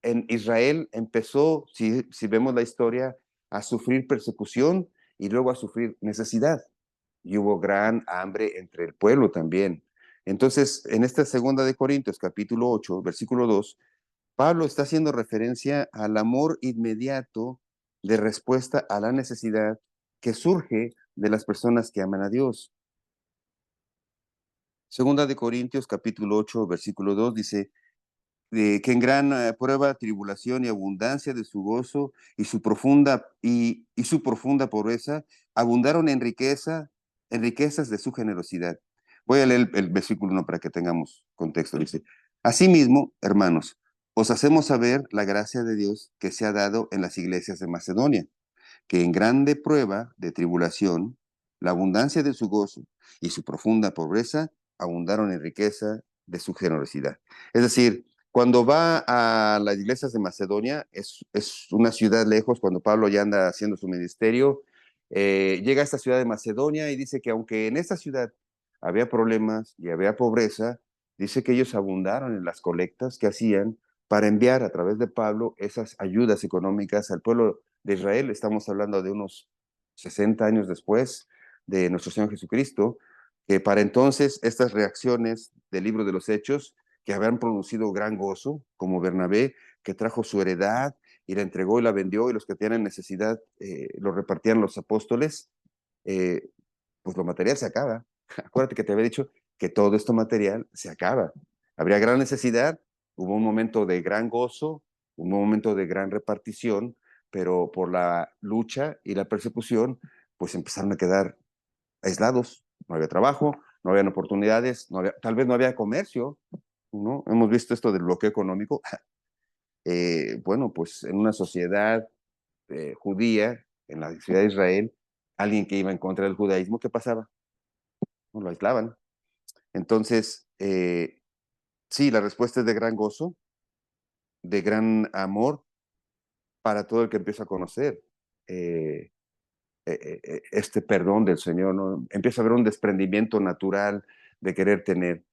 en Israel empezó, si vemos la historia, a sufrir persecución y luego a sufrir necesidad. Y hubo gran hambre entre el pueblo también. Entonces, en esta 2 Corintios, capítulo 8, versículo 2, Pablo está haciendo referencia al amor inmediato de respuesta a la necesidad que surge de las personas que aman a Dios. 2 Corintios, capítulo 8, versículo 2 dice, que en gran prueba, tribulación y abundancia de su gozo y su profunda pobreza abundaron en riquezas de su generosidad. Voy a leer el versículo 1 para que tengamos contexto. Dice, asimismo, hermanos, os hacemos saber la gracia de Dios que se ha dado en las iglesias de Macedonia, que en grande prueba de tribulación, la abundancia de su gozo y su profunda pobreza abundaron en riqueza de su generosidad. Es decir, cuando va a las iglesias de Macedonia, es una ciudad lejos, cuando Pablo ya anda haciendo su ministerio, llega a esta ciudad de Macedonia y dice que aunque en esta ciudad había problemas y había pobreza, dice que ellos abundaron en las colectas que hacían para enviar a través de Pablo esas ayudas económicas al pueblo de Israel. Estamos hablando de unos 60 años después de nuestro Señor Jesucristo, que para entonces estas reacciones del libro de los Hechos, que habían producido gran gozo, como Bernabé, que trajo su heredad y la entregó y la vendió, y los que tienen necesidad lo repartían los apóstoles, eh, pues lo material se acaba. Acuérdate que te había dicho que todo esto material se acaba. Habría gran necesidad, hubo un momento de gran gozo, un momento de gran repartición, pero por la lucha y la persecución, pues empezaron a quedar aislados. No había trabajo, no habían oportunidades, tal vez no había comercio, ¿no? Hemos visto esto del bloqueo económico. Bueno, pues en una sociedad judía, en la ciudad de Israel, alguien que iba en contra del judaísmo, ¿qué pasaba? No lo aislaban. Entonces, sí, la respuesta es de gran gozo, de gran amor para todo el que empieza a conocer eh, este perdón del Señor, ¿no? Empieza a haber un desprendimiento natural de querer tener.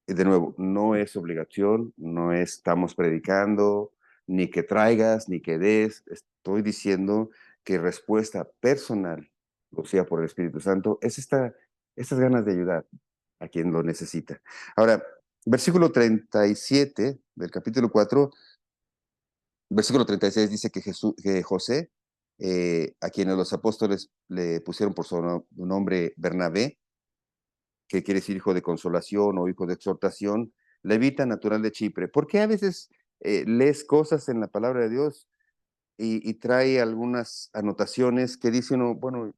de nuevo, no es obligación, no estamos predicando, ni que traigas, ni que des. Estoy diciendo que respuesta personal, o sea, por el Espíritu Santo, es estas ganas de ayudar a quien lo necesita. Ahora, versículo 37 del capítulo 4, versículo 36 dice que, que José, a quienes los apóstoles le pusieron por su nombre Bernabé, que quiere decir hijo de consolación o hijo de exhortación, levita natural de Chipre. ¿Por qué a veces lees cosas en la palabra de Dios y trae algunas anotaciones que dicen, bueno,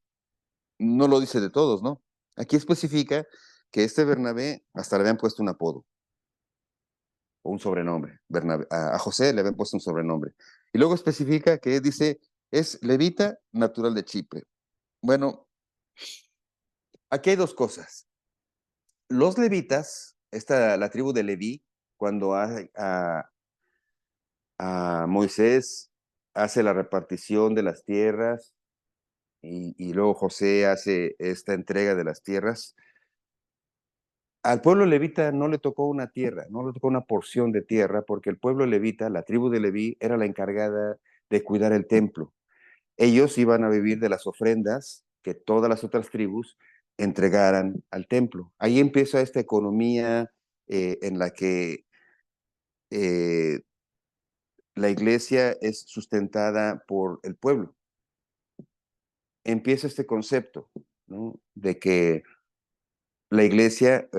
no lo dice de todos, ¿no? Aquí especifica que este Bernabé hasta le habían puesto un apodo o un sobrenombre. Bernabé, a José le habían puesto un sobrenombre. Y luego especifica que dice, es levita natural de Chipre. Bueno, aquí hay dos cosas. Los levitas, la tribu de Leví, cuando a Moisés hace la repartición de las tierras y luego José hace esta entrega de las tierras, al pueblo levita no le tocó una tierra, no le tocó una porción de tierra, porque el pueblo levita, la tribu de Leví, era la encargada de cuidar el templo. Ellos iban a vivir de las ofrendas que todas las otras tribus entregaran al templo. Ahí empieza esta economía en la que eh, la iglesia es sustentada por el pueblo. Empieza este concepto, ¿no? De que la iglesia,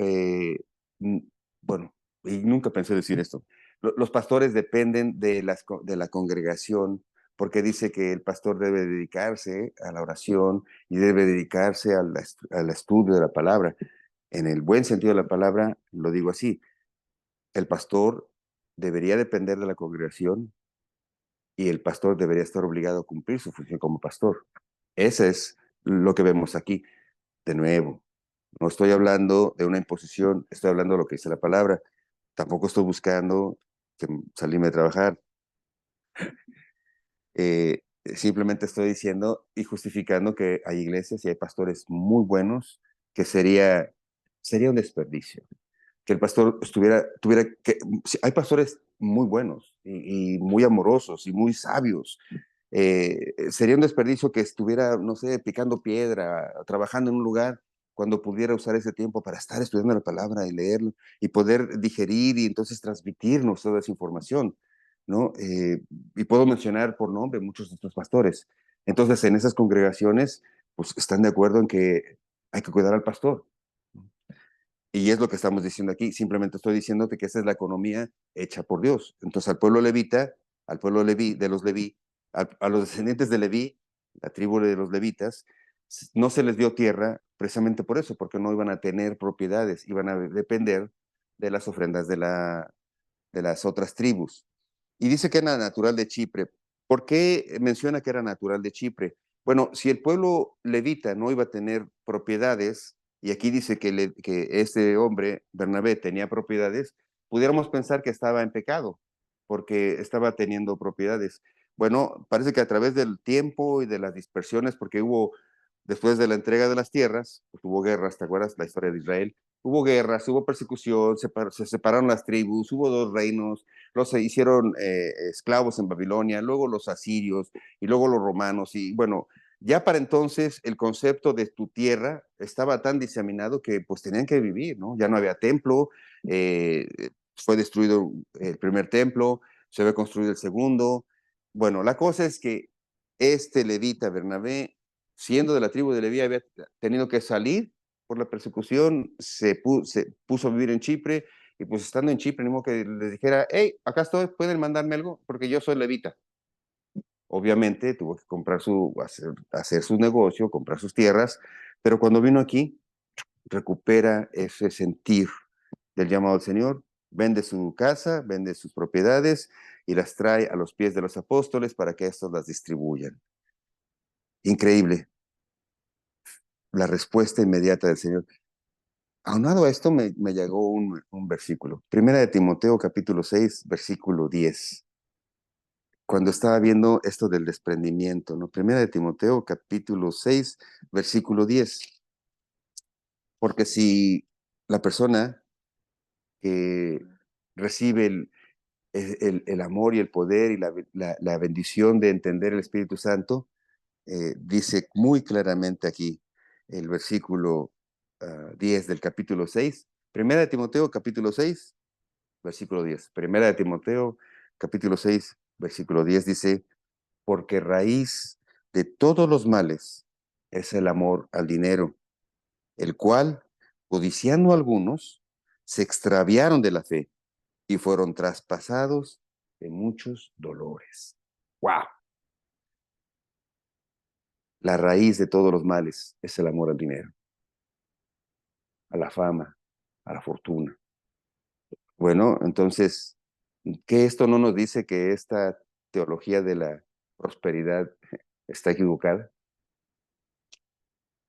bueno, y nunca pensé decir esto, los pastores dependen de la congregación porque dice que el pastor debe dedicarse a la oración y debe dedicarse al estudio de la palabra. En el buen sentido de la palabra, lo digo así, el pastor debería depender de la congregación y el pastor debería estar obligado a cumplir su función como pastor. Ese es lo que vemos aquí. De nuevo, no estoy hablando de una imposición, estoy hablando de lo que dice la palabra. Tampoco estoy buscando salirme de trabajar. Simplemente estoy diciendo y justificando que hay iglesias y hay pastores muy buenos que sería un desperdicio que el pastor tuviera que, hay pastores muy buenos y muy amorosos y muy sabios. Sería un desperdicio que estuviera, no sé, picando piedra, trabajando en un lugar, cuando pudiera usar ese tiempo para estar estudiando la palabra y leerlo y poder digerir y entonces transmitirnos toda esa información, ¿no? Y puedo mencionar por nombre muchos de estos pastores. Entonces, en esas congregaciones, pues están de acuerdo en que hay que cuidar al pastor. Y es lo que estamos diciendo aquí. Simplemente estoy diciéndote que esa es la economía hecha por Dios. Entonces al pueblo levita, al pueblo leví, de los leví, a los descendientes de Leví, la tribu de los levitas, no se les dio tierra precisamente por eso, porque no iban a tener propiedades, iban a depender de las ofrendas de las otras tribus. Y dice que era natural de Chipre. ¿Por qué menciona que era natural de Chipre? Bueno, si el pueblo levita no iba a tener propiedades, y aquí dice que este hombre, Bernabé, tenía propiedades, pudiéramos pensar que estaba en pecado, porque estaba teniendo propiedades. Bueno, parece que a través del tiempo y de las dispersiones, porque hubo, después de la entrega de las tierras, pues hubo guerras, ¿te acuerdas la historia de Israel? Hubo guerras, hubo persecución, se separaron las tribus, hubo dos reinos, los hicieron esclavos en Babilonia, luego los asirios y luego los romanos. Y bueno, ya para entonces el concepto de tu tierra estaba tan diseminado que pues tenían que vivir, ¿no? Ya no había templo, eh, fue destruido el primer templo, se había construido el segundo. Bueno, la cosa es que este levita Bernabé, siendo de la tribu de Leví, había tenido que salir por la persecución, se puso a vivir en Chipre, y pues estando en Chipre, ni modo que les dijera, hey, acá estoy, pueden mandarme algo, porque yo soy levita. Obviamente tuvo que comprar hacer su negocio, comprar sus tierras, pero cuando vino aquí, recupera ese sentir del llamado al Señor, vende su casa, vende sus propiedades y las trae a los pies de los apóstoles para que estos las distribuyan. Increíble la respuesta inmediata del Señor. Aunado a esto me llegó un versículo. Primera de Timoteo capítulo 6, versículo 10. Cuando estaba viendo esto del desprendimiento, ¿no? Primera de Timoteo capítulo 6, versículo 10. Porque si la persona que recibe el amor y el poder y la bendición de entender el Espíritu Santo, dice muy claramente aquí el versículo 10 del capítulo 6, Primera de Timoteo, capítulo 6, versículo 10. Primera de Timoteo, capítulo 6, versículo 10 dice, porque raíz de todos los males es el amor al dinero, el cual, codiciando algunos, se extraviaron de la fe y fueron traspasados de muchos dolores. ¡Wow! La raíz de todos los males es el amor al dinero, a la fama, a la fortuna. Bueno, entonces, ¿qué esto no nos dice que esta teología de la prosperidad está equivocada?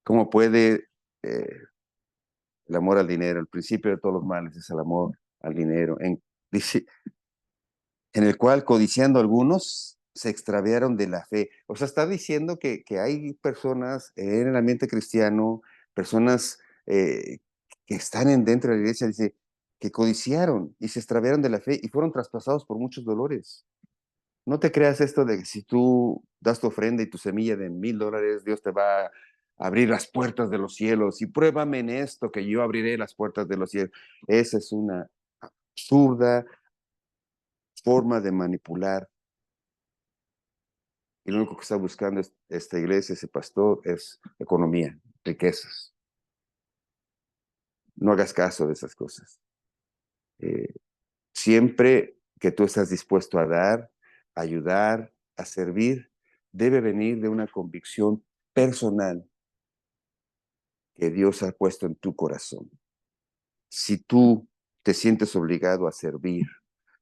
¿Cómo puede el amor al dinero, el principio de todos los males es el amor al dinero, dice, en el cual codiciando algunos se extraviaron de la fe? O sea, está diciendo que hay personas en el ambiente cristiano, personas que están dentro de la iglesia, dice, que codiciaron y se extraviaron de la fe y fueron traspasados por muchos dolores. No te creas esto de que si tú das tu ofrenda y tu semilla de $1,000, Dios te va a abrir las puertas de los cielos y pruébame en esto que yo abriré las puertas de los cielos. Esa es una absurda forma de manipular, y lo único que está buscando esta iglesia, ese pastor, es economía, riquezas. No hagas caso de esas cosas. Eh, Siempre que tú estás dispuesto a dar, a ayudar, a servir, debe venir de una convicción personal que Dios ha puesto en tu corazón. Si tú te sientes obligado a servir,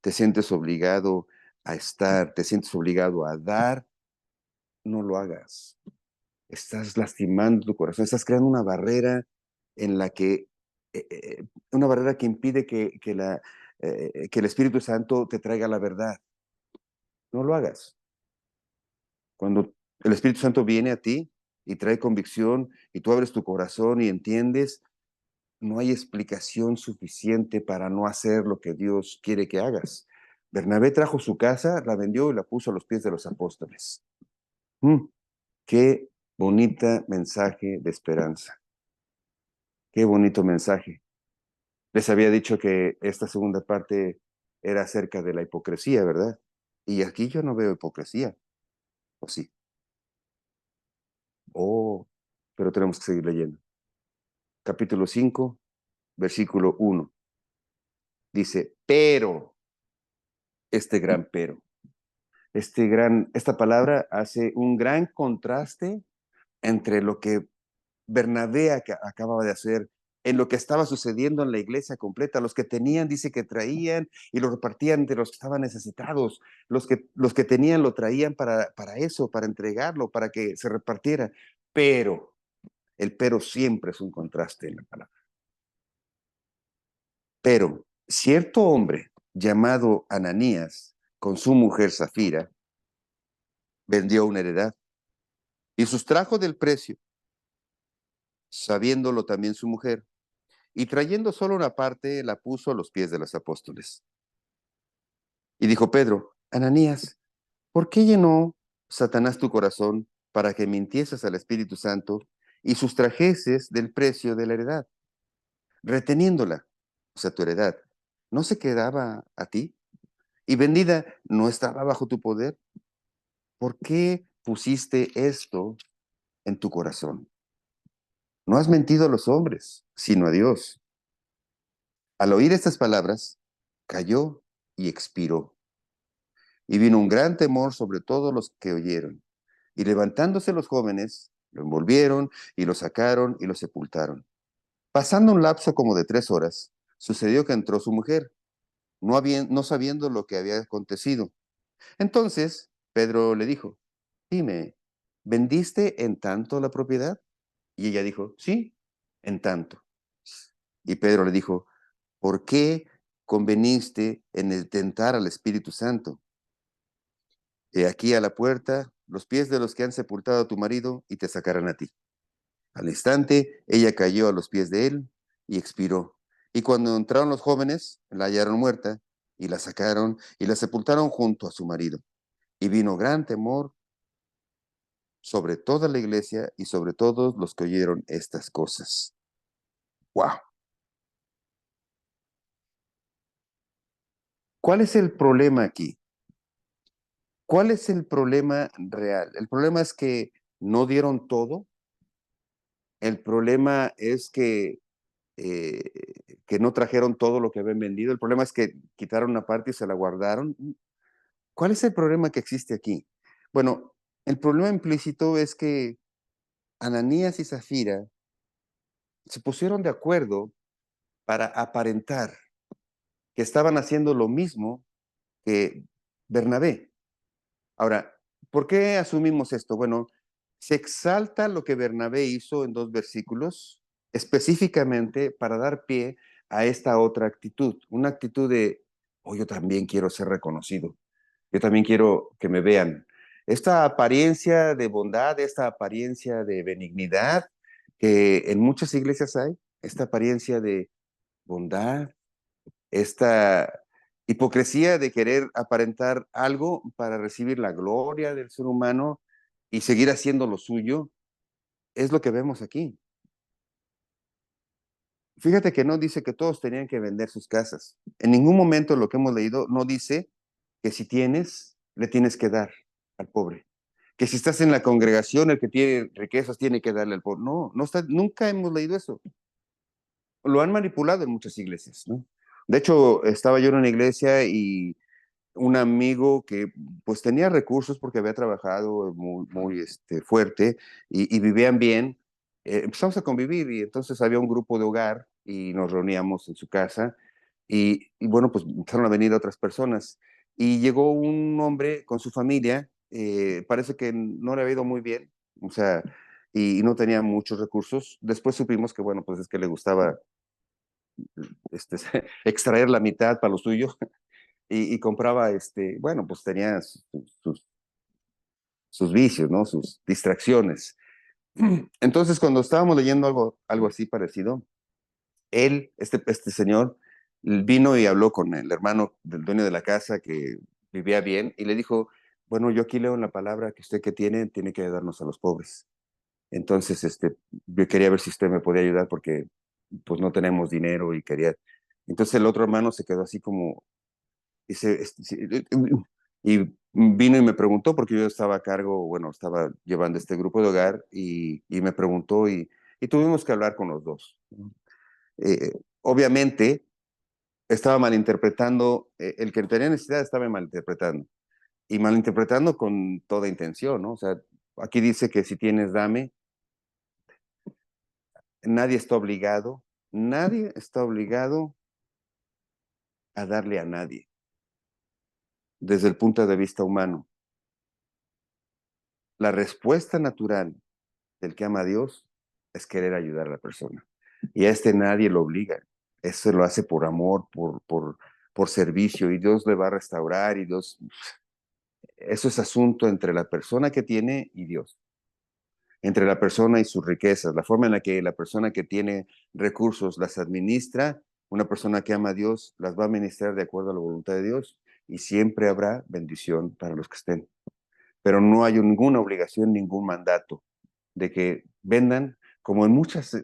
te sientes obligado a estar, te sientes obligado a dar, no lo hagas. Estás lastimando tu corazón, estás creando una barrera en la que, una barrera que impide que el Espíritu Santo te traiga la verdad. No lo hagas. Cuando el Espíritu Santo viene a ti y trae convicción y tú abres tu corazón y entiendes, no hay explicación suficiente para no hacer lo que Dios quiere que hagas. Bernabé trajo su casa, la vendió y la puso a los pies de los apóstoles. Mm, qué bonita mensaje de esperanza. Qué bonito mensaje. Les había dicho que esta segunda parte era acerca de la hipocresía, ¿verdad? Y aquí yo no veo hipocresía, ¿o sí? Oh, pero tenemos que seguir leyendo. Capítulo 5, versículo 1. Dice, pero, este gran pero. Esta palabra hace un gran contraste entre lo que Bernabé acababa de hacer, en lo que estaba sucediendo en la iglesia completa. Los que tenían, dice que traían y lo repartían entre los que estaban necesitados. Los que tenían lo traían para eso, para entregarlo, para que se repartiera. Pero, el pero siempre es un contraste en la palabra. Pero cierto hombre llamado Ananías, con su mujer Zafira, vendió una heredad y sustrajo del precio, sabiéndolo también su mujer, y trayendo solo una parte, la puso a los pies de los apóstoles. Y dijo Pedro, Ananías, ¿por qué llenó Satanás tu corazón para que mintieses al Espíritu Santo y sustrajeses del precio de la heredad, reteniéndola, o sea, tu heredad? ¿No se quedaba a ti? ¿Y vendida no estaba bajo tu poder? ¿Por qué pusiste esto en tu corazón? No has mentido a los hombres, sino a Dios. Al oír estas palabras, cayó y expiró. Y vino un gran temor sobre todos los que oyeron. Y levantándose los jóvenes, lo envolvieron y lo sacaron y lo sepultaron. Pasando un lapso como de 3 horas, sucedió que entró su mujer, no sabiendo lo que había acontecido. Entonces Pedro le dijo, dime, ¿vendiste en tanto la propiedad? Y ella dijo, sí, en tanto. Y Pedro le dijo, ¿por qué conveniste en el tentar al Espíritu Santo? He aquí a la puerta los pies de los que han sepultado a tu marido y te sacarán a ti. Al instante, ella cayó a los pies de él y expiró. Y cuando entraron los jóvenes, la hallaron muerta, y la sacaron y la sepultaron junto a su marido. Y vino gran temor sobre toda la iglesia y sobre todos los que oyeron estas cosas. ¡Wow! ¿Cuál es el problema aquí? ¿Cuál es el problema real? El problema es que no dieron todo. El problema es eh, que no trajeron todo lo que habían vendido. El problema es que quitaron una parte y se la guardaron. ¿Cuál es el problema que existe aquí? Bueno, el problema implícito es que Ananías y Zafira se pusieron de acuerdo para aparentar que estaban haciendo lo mismo que Bernabé. Ahora, ¿por qué asumimos esto? Bueno, se exalta lo que Bernabé hizo en 2 versículos, específicamente para dar pie a esta otra actitud, una actitud de, oh, yo también quiero ser reconocido, yo también quiero que me vean. Esta apariencia de bondad, esta apariencia de benignidad que en muchas iglesias hay, esta apariencia de bondad, esta hipocresía de querer aparentar algo para recibir la gloria del ser humano y seguir haciendo lo suyo, es lo que vemos aquí. Fíjate que no dice que todos tenían que vender sus casas. En ningún momento lo que hemos leído no dice que si tienes, le tienes que dar al pobre. Que si estás en la congregación, el que tiene riquezas tiene que darle al pobre. No, no está, nunca hemos leído eso. Lo han manipulado en muchas iglesias, ¿no? De hecho, estaba yo en una iglesia y un amigo que pues tenía recursos porque había trabajado muy fuerte y vivían bien. Empezamos a convivir y entonces había un grupo de hogar y nos reuníamos en su casa y bueno, pues empezaron a venir otras personas y llegó un hombre con su familia, parece que no le había ido muy bien, o sea, y no tenía muchos recursos. Después supimos que bueno, pues es que le gustaba extraer la mitad para lo suyo y compraba, bueno, pues tenía sus vicios, ¿no? Sus distracciones. Entonces, cuando estábamos leyendo algo así parecido, él, este señor, vino y habló con el hermano del dueño de la casa que vivía bien y le dijo, bueno, yo aquí leo en la palabra que usted que tiene que ayudarnos a los pobres. Entonces, yo quería ver si usted me podía ayudar porque pues no tenemos dinero y quería. Entonces el otro hermano se quedó así como, dice, y vino y me preguntó, porque yo estaba a cargo, bueno, estaba llevando este grupo de hogar y me preguntó y tuvimos que hablar con los dos. Obviamente estaba malinterpretando, el que tenía necesidad estaba malinterpretando y malinterpretando con toda intención, ¿no? O sea, aquí dice que si tienes, dame, nadie está obligado a darle a nadie desde el punto de vista humano. La respuesta natural del que ama a Dios es querer ayudar a la persona. Y a nadie lo obliga. Eso lo hace por amor, por servicio, y Dios le va a restaurar, y Dios, eso es asunto entre la persona que tiene y Dios, entre la persona y sus riquezas, la forma en la que la persona que tiene recursos las administra, una persona que ama a Dios las va a administrar de acuerdo a la voluntad de Dios, y siempre habrá bendición para los que estén. Pero no hay ninguna obligación, ningún mandato de que vendan, como en muchas,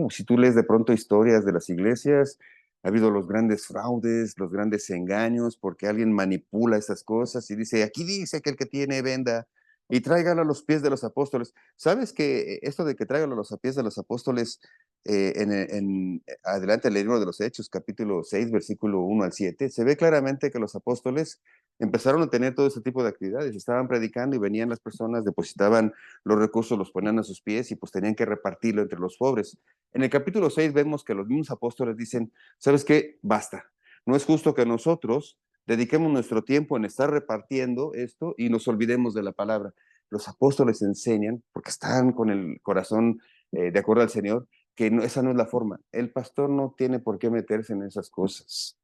si tú lees de pronto historias de las iglesias, ha habido los grandes fraudes, los grandes engaños, porque alguien manipula esas cosas y dice, aquí dice que el que tiene venda y tráigalo a los pies de los apóstoles. ¿Sabes que esto de que tráigalo a los pies de los apóstoles, adelante el libro de los Hechos, capítulo 6, versículo 1 al 7, se ve claramente que los apóstoles empezaron a tener todo ese tipo de actividades, estaban predicando y venían las personas, depositaban los recursos, los ponían a sus pies y pues tenían que repartirlo entre los pobres. En el capítulo 6 vemos que los mismos apóstoles dicen, ¿sabes qué? Basta. No es justo que nosotros dediquemos nuestro tiempo en estar repartiendo esto y nos olvidemos de la palabra. Los apóstoles enseñan, porque están con el corazón de acuerdo al Señor, que no, esa no es la forma. El pastor no tiene por qué meterse en esas cosas.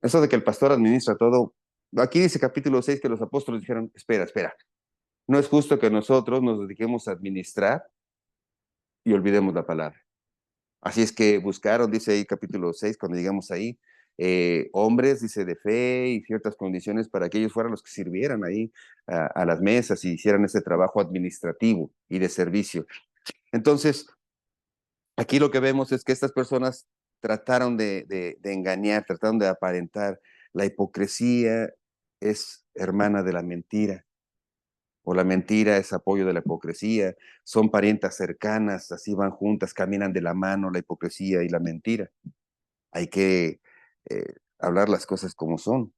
Eso de que el pastor administra todo, aquí dice capítulo 6 que los apóstoles dijeron, espera, espera, no es justo que nosotros nos dediquemos a administrar y olvidemos la palabra. Así es que buscaron, dice ahí capítulo 6, cuando llegamos ahí, hombres, dice, de fe y ciertas condiciones para que ellos fueran los que sirvieran ahí a las mesas y hicieran ese trabajo administrativo y de servicio. Entonces, aquí lo que vemos es que estas personas trataron de engañar, trataron de aparentar. La hipocresía es hermana de la mentira, o la mentira es apoyo de la hipocresía. Son parientas cercanas, así van juntas, caminan de la mano la hipocresía y la mentira. Hay que hablar las cosas como son.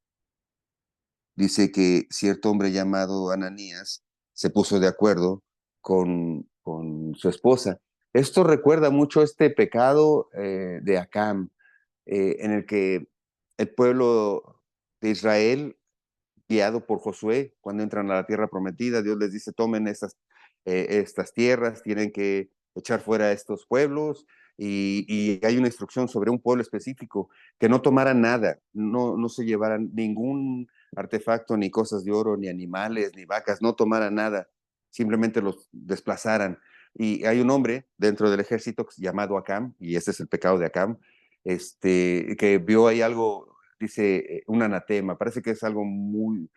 Dice que cierto hombre llamado Ananías se puso de acuerdo con su esposa. Esto recuerda mucho este pecado de Acán, en el que el pueblo de Israel, guiado por Josué, cuando entran a la tierra prometida, Dios les dice, tomen estas tierras, tienen que echar fuera a estos pueblos, y hay una instrucción sobre un pueblo específico, que no tomaran nada, no se llevaran ningún artefacto, ni cosas de oro, ni animales, ni vacas, no tomaran nada, simplemente los desplazaran. Y hay un hombre dentro del ejército llamado Acam, y ese es el pecado de Acam, que vio ahí algo, dice, un anatema, parece que es algo muy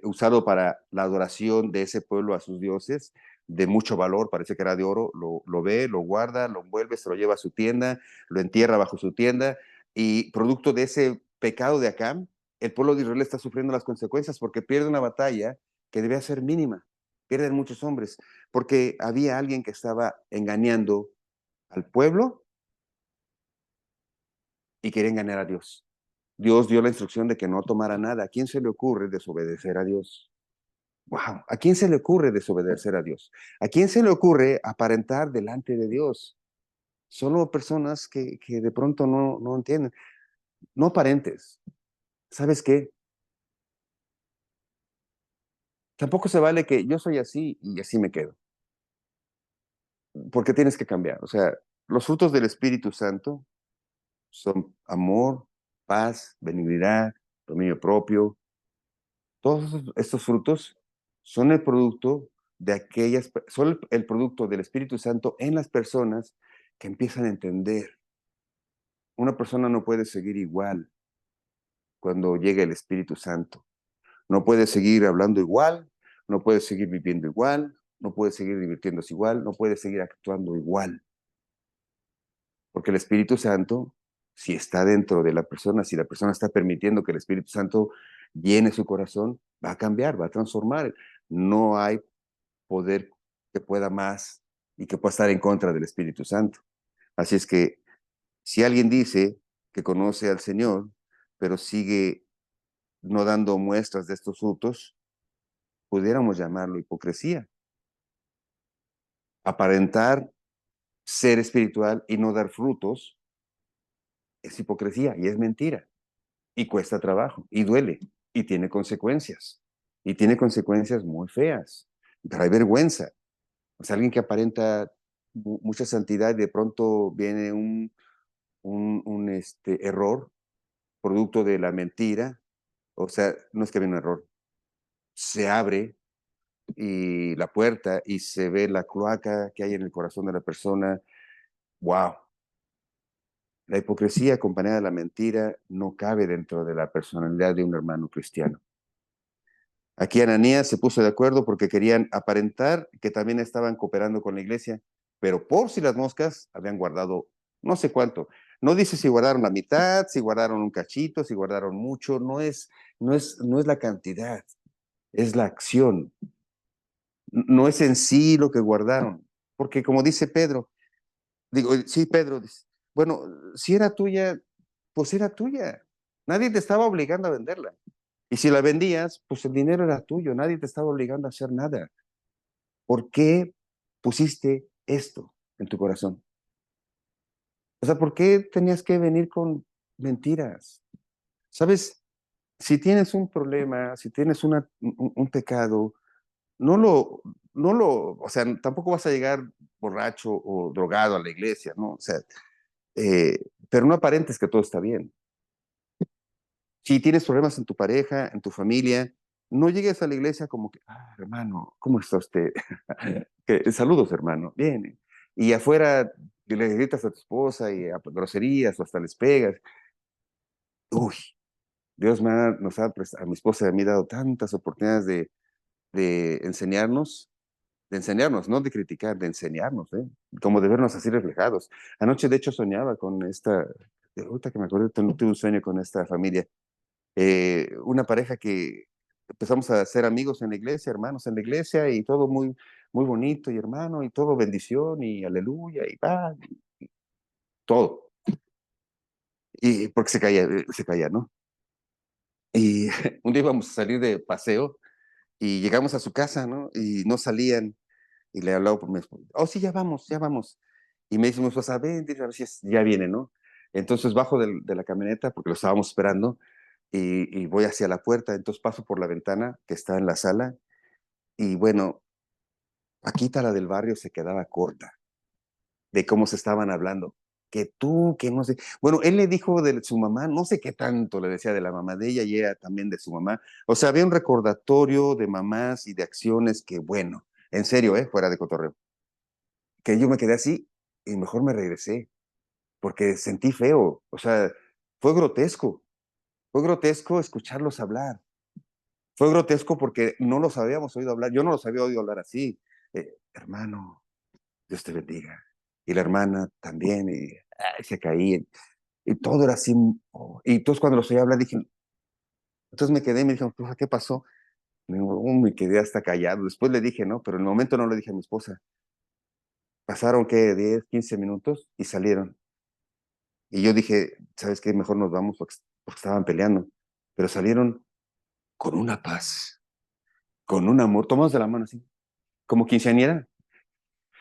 usado para la adoración de ese pueblo a sus dioses, de mucho valor, parece que era de oro, lo ve, lo guarda, lo envuelve, se lo lleva a su tienda, lo entierra bajo su tienda, y producto de ese pecado de Acam, el pueblo de Israel está sufriendo las consecuencias porque pierde una batalla que debía ser mínima, pierden muchos hombres, porque había alguien que estaba engañando al pueblo y quería engañar a Dios. Dios dio la instrucción de que no tomara nada. ¿A quién se le ocurre desobedecer a Dios? Wow, ¿a quién se le ocurre desobedecer a Dios? ¿A quién se le ocurre aparentar delante de Dios? Solo personas que de pronto no entienden. No aparentes. ¿Sabes qué? Tampoco se vale que yo soy así y así me quedo, porque tienes que cambiar. O sea, los frutos del Espíritu Santo son amor, paz, benignidad, dominio propio. Todos estos frutos son el producto de son el producto del Espíritu Santo en las personas que empiezan a entender. Una persona no puede seguir igual cuando llega el Espíritu Santo. No puede seguir hablando igual, no puede seguir viviendo igual, no puede seguir divirtiéndose igual, no puede seguir actuando igual. Porque el Espíritu Santo, si está dentro de la persona, si la persona está permitiendo que el Espíritu Santo llene su corazón, va a cambiar, va a transformar. No hay poder que pueda más y que pueda estar en contra del Espíritu Santo. Así es que si alguien dice que conoce al Señor, pero sigue no dando muestras de estos frutos, pudiéramos llamarlo hipocresía. Aparentar ser espiritual y no dar frutos es hipocresía y es mentira. Y cuesta trabajo y duele y tiene consecuencias. Y tiene consecuencias muy feas. Pero hay vergüenza. O sea, alguien que aparenta mucha santidad y de pronto viene un error producto de la mentira. O sea, no es que viene un error. Se abre y la puerta y se ve la cloaca que hay en el corazón de la persona. ¡Wow! La hipocresía acompañada de la mentira no cabe dentro de la personalidad de un hermano cristiano. Aquí Ananías se puso de acuerdo porque querían aparentar que también estaban cooperando con la iglesia, pero por si las moscas habían guardado no sé cuánto. No dice si guardaron la mitad, si guardaron un cachito, si guardaron mucho, no es la cantidad, es la acción. No es en sí lo que guardaron, porque como dice Pedro, digo, sí, Pedro, dice, bueno, si era tuya, pues era tuya. Nadie te estaba obligando a venderla. Y si la vendías, pues el dinero era tuyo, nadie te estaba obligando a hacer nada. ¿Por qué pusiste esto en tu corazón? O sea, ¿por qué tenías que venir con mentiras? ¿Sabes? Si tienes un problema, si tienes un pecado, no lo, o sea, tampoco vas a llegar borracho o drogado a la iglesia, ¿no? O sea, pero no aparentes que todo está bien. Si tienes problemas en tu pareja, en tu familia, no llegues a la iglesia como que, hermano, ¿cómo está usted? Saludos, hermano. Bien. Y afuera y le gritas a tu esposa y a groserías o hasta les pegas. Uy, Dios a mi esposa y a mí dado tantas oportunidades de enseñarnos, no de criticar, de enseñarnos, ¿eh? Como de vernos así reflejados. Anoche, de hecho, soñaba con ahorita que me acuerdo, tuve un sueño con esta familia, una pareja que empezamos a ser amigos en la iglesia, hermanos en la iglesia, y todo muy, muy bonito, y hermano, y todo bendición, y aleluya, y va, todo. Y porque se caía, ¿no? Y un día íbamos a salir de paseo, y llegamos a su casa, ¿no? Y no salían, y le hablaba por mi esposa, oh, sí, ya vamos, ya vamos. Y me dice mi esposa, ven, dile a ver si ya viene, ¿no? Entonces bajo de la camioneta, porque lo estábamos esperando, y voy hacia la puerta, entonces paso por la ventana que está en la sala, y bueno, Paquita, la del barrio, se quedaba corta de cómo se estaban hablando. Que tú, que no sé. Bueno, él le dijo de su mamá, no sé qué tanto le decía de la mamá de ella y ella también de su mamá. O sea, había un recordatorio de mamás y de acciones que, bueno, en serio, fuera de cotorreo. Que yo me quedé así y mejor me regresé porque sentí feo. O sea, fue grotesco. Fue grotesco escucharlos hablar. Fue grotesco porque no los habíamos oído hablar. Yo no los había oído hablar así. Hermano, Dios te bendiga. Y la hermana también, y ay, se caía. Y todo era así. Oh, y entonces cuando los oí hablar dije, entonces me quedé y me dijeron, ¿qué pasó? Me quedé hasta callado. Después le dije, no, pero en el momento no le dije a mi esposa. Pasaron, ¿qué? 10, 15 minutos y salieron. Y yo dije, ¿sabes qué? Mejor nos vamos porque estaban peleando. Pero salieron con una paz, con un amor, tomados de la mano así, como quinceañera.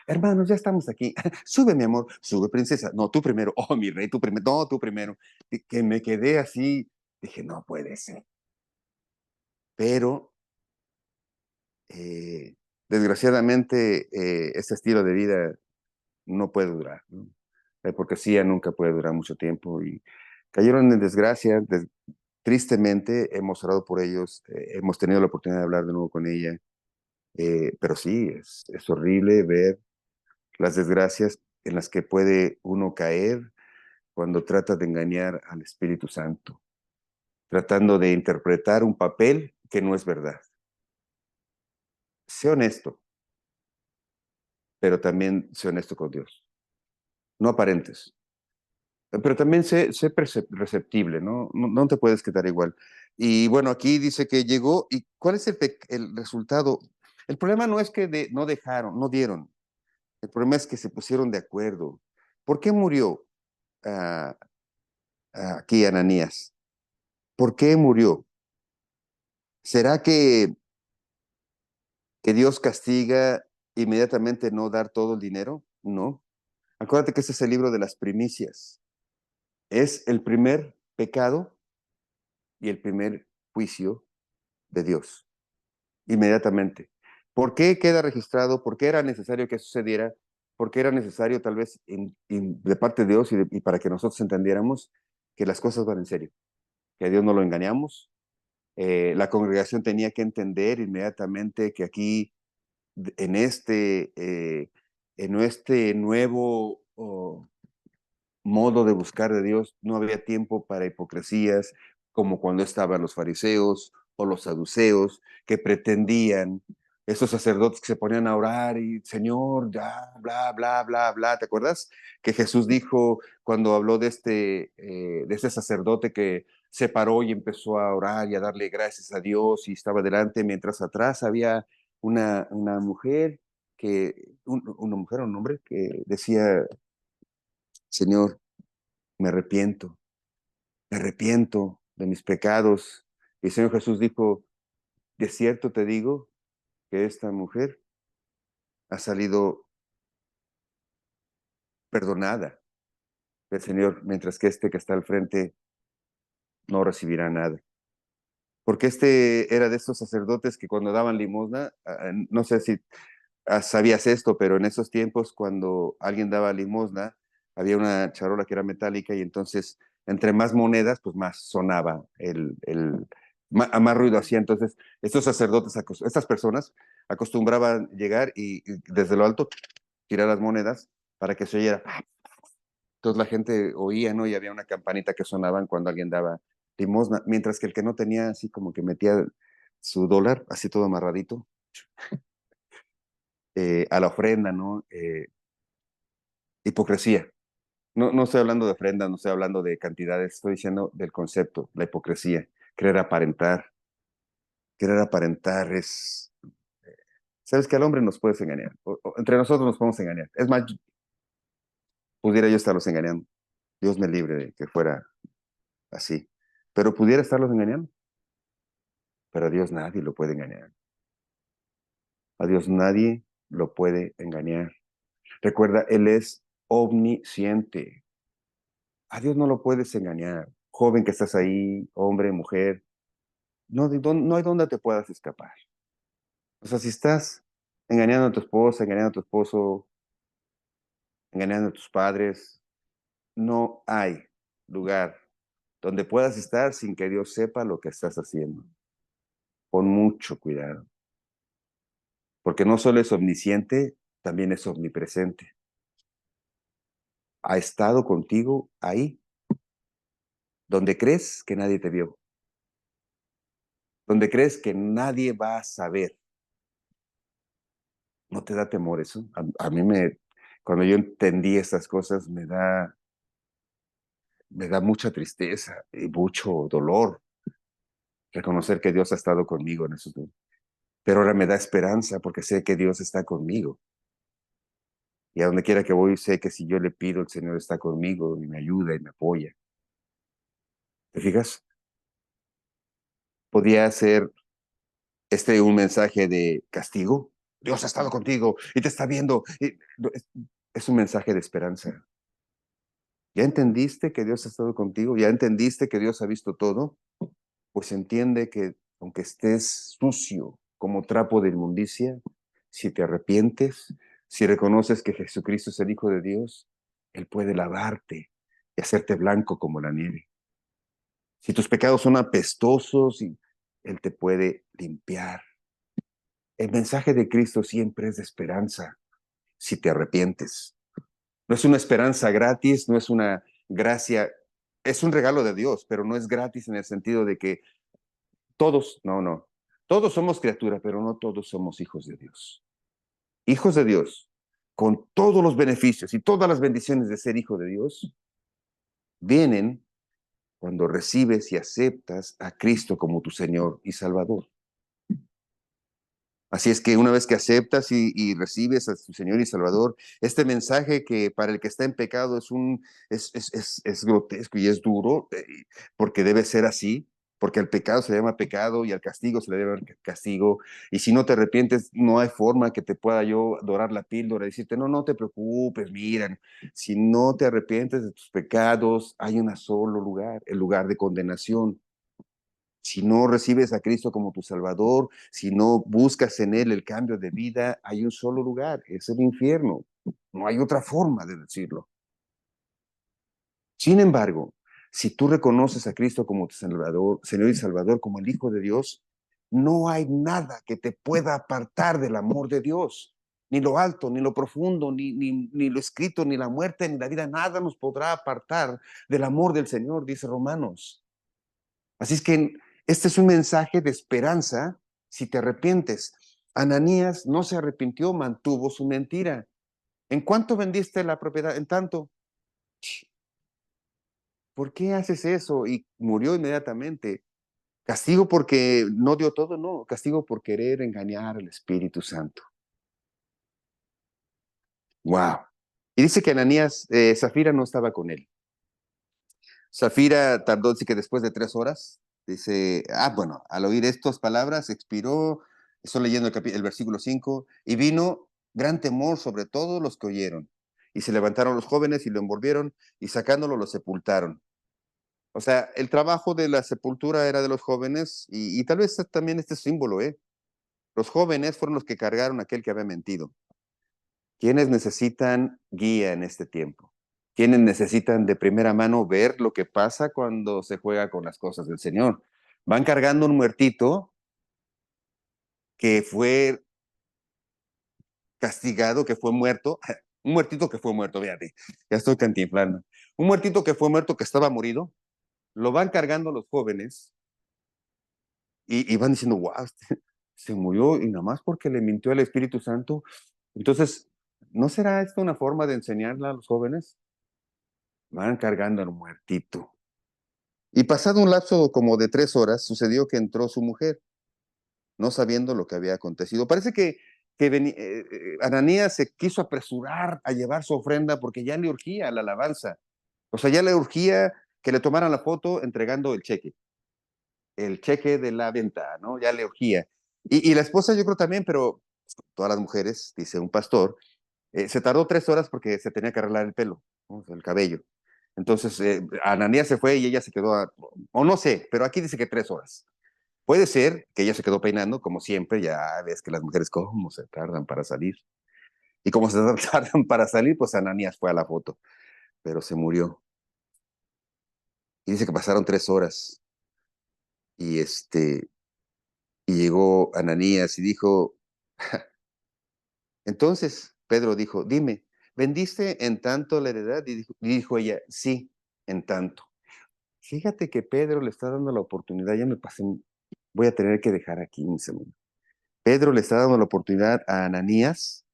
Hermanos, ya estamos aquí. Sube, mi amor. Sube, princesa. No, tú primero. Oh, mi rey, tú primero. No, tú primero. Y que me quedé así. Dije, no puede ser. Pero, eh, desgraciadamente, este estilo de vida no puede durar, ¿no? La hipocresía nunca puede durar mucho tiempo y cayeron en desgracia. Tristemente, hemos orado por ellos. Hemos tenido la oportunidad de hablar de nuevo con ella. Pero sí, es horrible ver las desgracias en las que puede uno caer cuando trata de engañar al Espíritu Santo, tratando de interpretar un papel que no es verdad. Sé honesto, pero también sé honesto con Dios. No aparentes, pero también sé receptible, ¿no? No te puedes quedar igual. Y bueno, aquí dice que llegó, ¿y cuál es el resultado? El problema no es que no dejaron, no dieron. El problema es que se pusieron de acuerdo. ¿Por qué murió ah, aquí Ananías? ¿Por qué murió? ¿Será que Dios castiga inmediatamente no dar todo el dinero? No. Acuérdate que ese es el libro de las primicias. Es el primer pecado y el primer juicio de Dios, inmediatamente. ¿Por qué queda registrado? ¿Por qué era necesario que sucediera? ¿Por qué era necesario tal vez de parte de Dios y para que nosotros entendiéramos que las cosas van en serio, que a Dios no lo engañamos? La congregación tenía que entender inmediatamente que aquí en este nuevo modo de buscar de Dios no había tiempo para hipocresías, como cuando estaban los fariseos o los saduceos que pretendían, esos sacerdotes que se ponían a orar y Señor, ya, bla, bla, bla, bla. ¿Te acuerdas? Que Jesús dijo cuando habló de este sacerdote que se paró y empezó a orar y a darle gracias a Dios y estaba delante, mientras atrás había una mujer una mujer o un hombre que decía, Señor, me arrepiento de mis pecados. Y el Señor Jesús dijo, de cierto te digo que esta mujer ha salido perdonada del Señor, mientras que este que está al frente no recibirá nada. Porque este era de estos sacerdotes que cuando daban limosna, no sé si sabías esto, pero en esos tiempos cuando alguien daba limosna, había una charola que era metálica y entonces entre más monedas, pues más sonaba más ruido hacía. Entonces, estos sacerdotes, estas personas acostumbraban llegar y desde lo alto tirar las monedas para que se oyera. Entonces la gente oía, ¿no? Y había una campanita que sonaban cuando alguien daba limosna, mientras que el que no tenía así como que metía su dólar, así todo amarradito, a la ofrenda, ¿no? Hipocresía. No, no estoy hablando de ofrenda, no estoy hablando de cantidades, estoy diciendo del concepto, la hipocresía, querer aparentar. Querer aparentar es... Sabes que al hombre nos puedes engañar, o entre nosotros nos podemos engañar. Es más, pudiera yo estarlos engañando. Dios me libre de que fuera así. Pero pudiera estarlos engañando. Pero a Dios nadie lo puede engañar. A Dios nadie lo puede engañar. Recuerda, Él es omnisciente. A Dios no lo puedes engañar. Joven que estás ahí, hombre, mujer, no, no hay donde te puedas escapar. O sea, si estás engañando a tu esposa, engañando a tu esposo, engañando a tus padres, no hay lugar donde puedas estar sin que Dios sepa lo que estás haciendo. Pon mucho cuidado, porque no solo es omnisciente, también es omnipresente. Ha estado contigo ahí, donde crees que nadie te vio, donde crees que nadie va a saber. ¿No te da temor eso? A mí cuando yo entendí estas cosas, me da mucha tristeza y mucho dolor reconocer que Dios ha estado conmigo en esos momentos. Pero ahora me da esperanza porque sé que Dios está conmigo. Y a donde quiera que voy, sé que si yo le pido, el Señor está conmigo y me ayuda y me apoya. ¿Te fijas? Podría ser un mensaje de castigo. Dios ha estado contigo y te está viendo. Es un mensaje de esperanza. ¿Ya entendiste que Dios ha estado contigo? ¿Ya entendiste que Dios ha visto todo? Pues entiende que aunque estés sucio como trapo de inmundicia, si te arrepientes, si reconoces que Jesucristo es el Hijo de Dios, Él puede lavarte y hacerte blanco como la nieve. Si tus pecados son apestosos, Él te puede limpiar. El mensaje de Cristo siempre es de esperanza, si te arrepientes. No es una esperanza gratis, no es una gracia, es un regalo de Dios, pero no es gratis en el sentido de que todos, no, no. Todos somos criaturas, pero no todos somos hijos de Dios. Hijos de Dios, con todos los beneficios y todas las bendiciones de ser hijo de Dios, vienen cuando recibes y aceptas a Cristo como tu Señor y Salvador. Así es que una vez que aceptas y recibes a tu Señor y Salvador, este mensaje que para el que está en pecado es grotesco y es duro, porque debe ser así, porque al pecado se le llama pecado y al castigo se le llama castigo, y si no te arrepientes, no hay forma que te pueda yo dorar la píldora y decirte, no, no te preocupes, mira, si no te arrepientes de tus pecados, hay un solo lugar, el lugar de condenación. Si no recibes a Cristo como tu Salvador, si no buscas en Él el cambio de vida, hay un solo lugar, es el infierno. No hay otra forma de decirlo. Sin embargo, si tú reconoces a Cristo como tu Salvador, Señor y Salvador, como el Hijo de Dios, no hay nada que te pueda apartar del amor de Dios. Ni lo alto, ni lo profundo, ni lo escrito, ni la muerte, ni la vida, nada nos podrá apartar del amor del Señor, dice Romanos. Así es que este es un mensaje de esperanza si te arrepientes. Ananías no se arrepintió, mantuvo su mentira. ¿En cuánto vendiste la propiedad? En tanto. ¿Por qué haces eso? Y murió inmediatamente. Castigo porque no dio todo, no. Castigo por querer engañar al Espíritu Santo. Wow. Y dice que Ananías, Zafira no estaba con él. Zafira tardó, dice que después de 3 horas, dice, bueno, al oír estas palabras, expiró, estoy leyendo el versículo 5, y vino gran temor sobre todos los que oyeron. Y se levantaron los jóvenes y lo envolvieron, y sacándolo lo sepultaron. O sea, el trabajo de la sepultura era de los jóvenes, y tal vez también este símbolo, ¿eh? Los jóvenes fueron los que cargaron a aquel que había mentido. ¿Quiénes necesitan guía en este tiempo? ¿Quiénes necesitan de primera mano ver lo que pasa cuando se juega con las cosas del Señor? Van cargando un muertito que fue castigado, que fue muerto, un muertito que fue muerto, fíjate, ya estoy cantinflando. Un muertito que fue muerto, que estaba morido, lo van cargando los jóvenes y van diciendo, wow, se murió y nada más porque le mintió al Espíritu Santo. Entonces, ¿no será esto una forma de enseñarle a los jóvenes? Van cargando al muertito. Y pasado un lapso como de 3 horas, sucedió que entró su mujer, no sabiendo lo que había acontecido. Parece que Ananías se quiso apresurar a llevar su ofrenda porque ya le urgía la alabanza. O sea, ya le urgía que le tomaran la foto entregando el cheque de la venta, ¿no? Ya le urgía. Y la esposa yo creo también, pero todas las mujeres, dice un pastor, se tardó 3 horas porque se tenía que arreglar el pelo, ¿no? El cabello. Entonces, Ananías se fue y ella se quedó, o no sé, pero aquí dice que 3 horas. Puede ser que ella se quedó peinando, como siempre, ya ves que las mujeres cómo se tardan para salir. Y como se tardan para salir, pues Ananías fue a la foto, pero se murió. Y dice que pasaron 3 horas y y llegó Ananías y dijo, entonces Pedro dijo, dime, ¿vendiste en tanto la heredad? Y dijo ella, sí, en tanto. Fíjate que Pedro le está dando la oportunidad, ya me pasé, voy a tener que dejar aquí un segundo. Pedro le está dando la oportunidad a Ananías,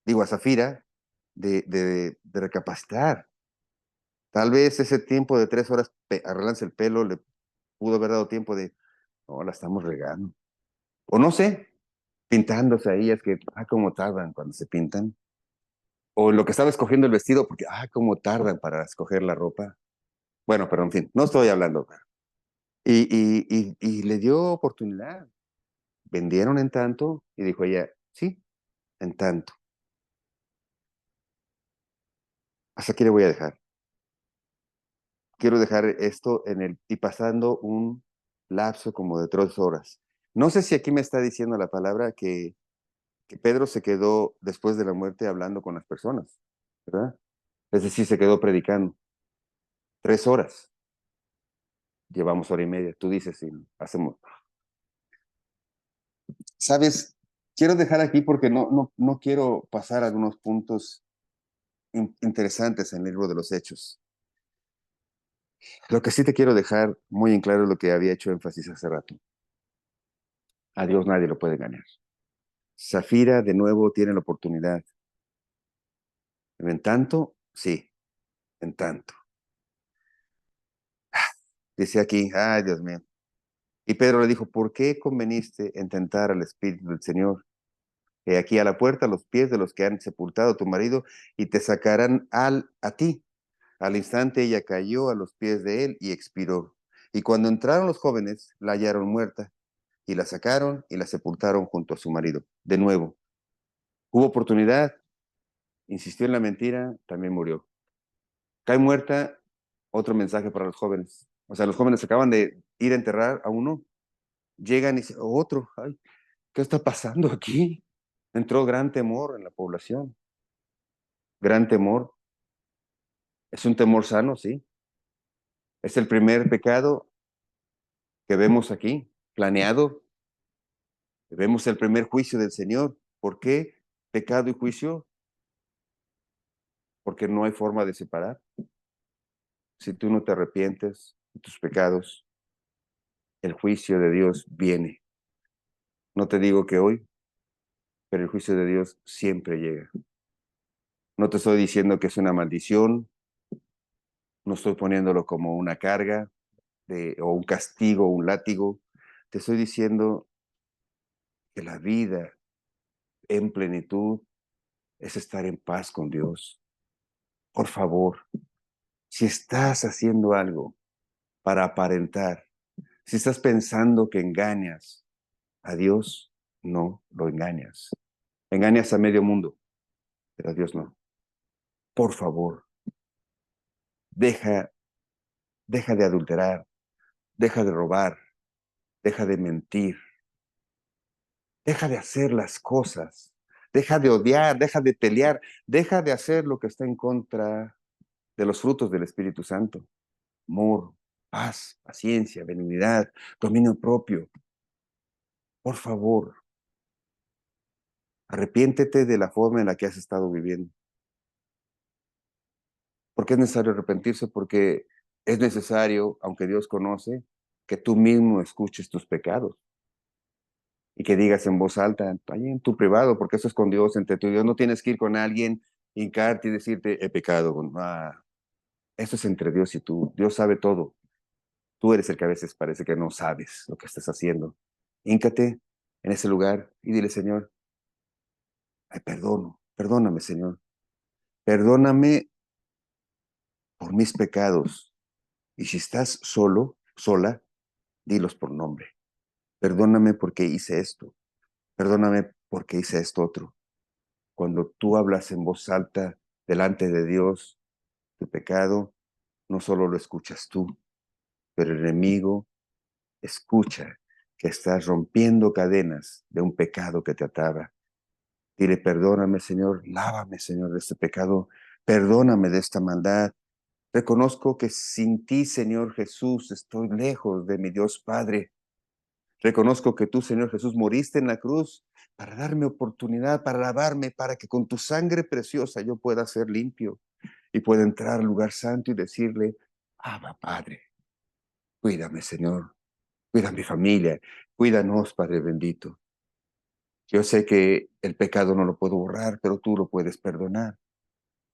digo a Zafira, de recapacitar. Tal vez ese tiempo de 3 horas arreglarse el pelo le pudo haber dado tiempo de, no, la estamos regando. O no sé, pintándose ahí, es que, cómo tardan cuando se pintan. O lo que estaba escogiendo el vestido, porque, cómo tardan para escoger la ropa. Bueno, pero en fin, no estoy hablando. Y le dio oportunidad. Vendieron en tanto y dijo ella, sí, en tanto. Hasta aquí le voy a dejar. Quiero dejar esto y pasando un lapso como de 3 horas. No sé si aquí me está diciendo la palabra que Pedro se quedó después de la muerte hablando con las personas, ¿verdad? Es decir, se quedó predicando 3 horas. Llevamos hora y media. Tú dices, sí, hacemos. Sabes, quiero dejar aquí porque no quiero pasar algunos puntos interesantes en el libro de los Hechos. Lo que sí te quiero dejar muy en claro es lo que había hecho énfasis hace rato. A Dios nadie lo puede engañar. Zafira de nuevo tiene la oportunidad. En tanto, sí, en tanto. Dice aquí, ay Dios mío. Y Pedro le dijo, ¿por qué conveniste en tentar al Espíritu del Señor? He aquí a la puerta los pies de los que han sepultado a tu marido y te sacarán a ti. Al instante ella cayó a los pies de él y expiró. Y cuando entraron los jóvenes, la hallaron muerta y la sacaron y la sepultaron junto a su marido. De nuevo, hubo oportunidad, insistió en la mentira, también murió. Cae muerta, otro mensaje para los jóvenes. O sea, los jóvenes acaban de ir a enterrar a uno, llegan y dicen, otro, ay, ¿qué está pasando aquí? Entró gran temor en la población, gran temor. Es un temor sano, sí. Es el primer pecado que vemos aquí, planeado. Vemos el primer juicio del Señor. ¿Por qué pecado y juicio? Porque no hay forma de separar. Si tú no te arrepientes de tus pecados, el juicio de Dios viene. No te digo que hoy, pero el juicio de Dios siempre llega. No te estoy diciendo que es una maldición, no estoy poniéndolo como una carga o un castigo, un látigo. Te estoy diciendo que la vida en plenitud es estar en paz con Dios. Por favor, si estás haciendo algo para aparentar, si estás pensando que engañas a Dios, no lo engañas. Engañas a medio mundo, pero a Dios no. Por favor, deja, deja de adulterar, deja de robar, deja de mentir, deja de hacer las cosas, deja de odiar, deja de pelear, deja de hacer lo que está en contra de los frutos del Espíritu Santo. Amor, paz, paciencia, benignidad, dominio propio. Por favor, arrepiéntete de la forma en la que has estado viviendo. ¿Por qué es necesario arrepentirse? Porque es necesario, aunque Dios conoce, que tú mismo escuches tus pecados y que digas en voz alta, ahí en tu privado, porque eso es con Dios, entre tú y Dios. No tienes que ir con alguien, hincarte y decirte, he pecado. Eso es entre Dios y tú. Dios sabe todo. Tú eres el que a veces parece que no sabes lo que estás haciendo. Híncate en ese lugar y dile, Señor, perdóname, Señor. Perdóname por mis pecados. Y si estás solo, sola, dilos por nombre. Perdóname porque hice esto. Perdóname porque hice esto otro. Cuando tú hablas en voz alta delante de Dios, tu pecado, no solo lo escuchas tú, pero el enemigo escucha que estás rompiendo cadenas de un pecado que te ataba. Dile, perdóname, Señor, lávame, Señor, de este pecado, perdóname de esta maldad. Reconozco que sin ti, Señor Jesús, estoy lejos de mi Dios Padre. Reconozco que tú, Señor Jesús, moriste en la cruz para darme oportunidad, para lavarme, para que con tu sangre preciosa yo pueda ser limpio y pueda entrar al lugar santo y decirle, Abba, Padre, cuídame, Señor, cuida mi familia, cuídanos, Padre bendito. Yo sé que el pecado no lo puedo borrar, pero tú lo puedes perdonar.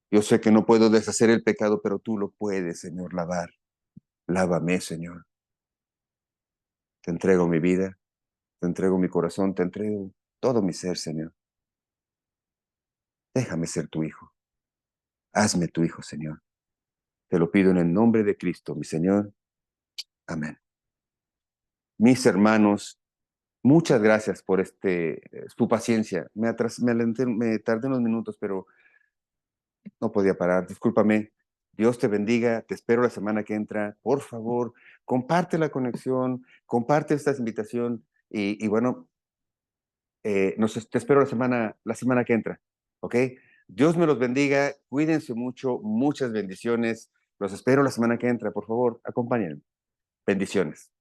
Yo sé que no puedo deshacer el pecado, pero tú lo puedes, Señor, lavar. Lávame, Señor. Te entrego mi vida, te entrego mi corazón, te entrego todo mi ser, Señor. Déjame ser tu hijo. Hazme tu hijo, Señor. Te lo pido en el nombre de Cristo, mi Señor. Amén. Mis hermanos, muchas gracias por su paciencia. Me tardé unos minutos, pero no podía parar. Discúlpame. Dios te bendiga. Te espero la semana que entra. Por favor, comparte la conexión, comparte esta invitación y bueno, te espero la semana que entra. ¿Ok? Dios me los bendiga. Cuídense mucho. Muchas bendiciones. Los espero la semana que entra. Por favor, acompáñenme. Bendiciones.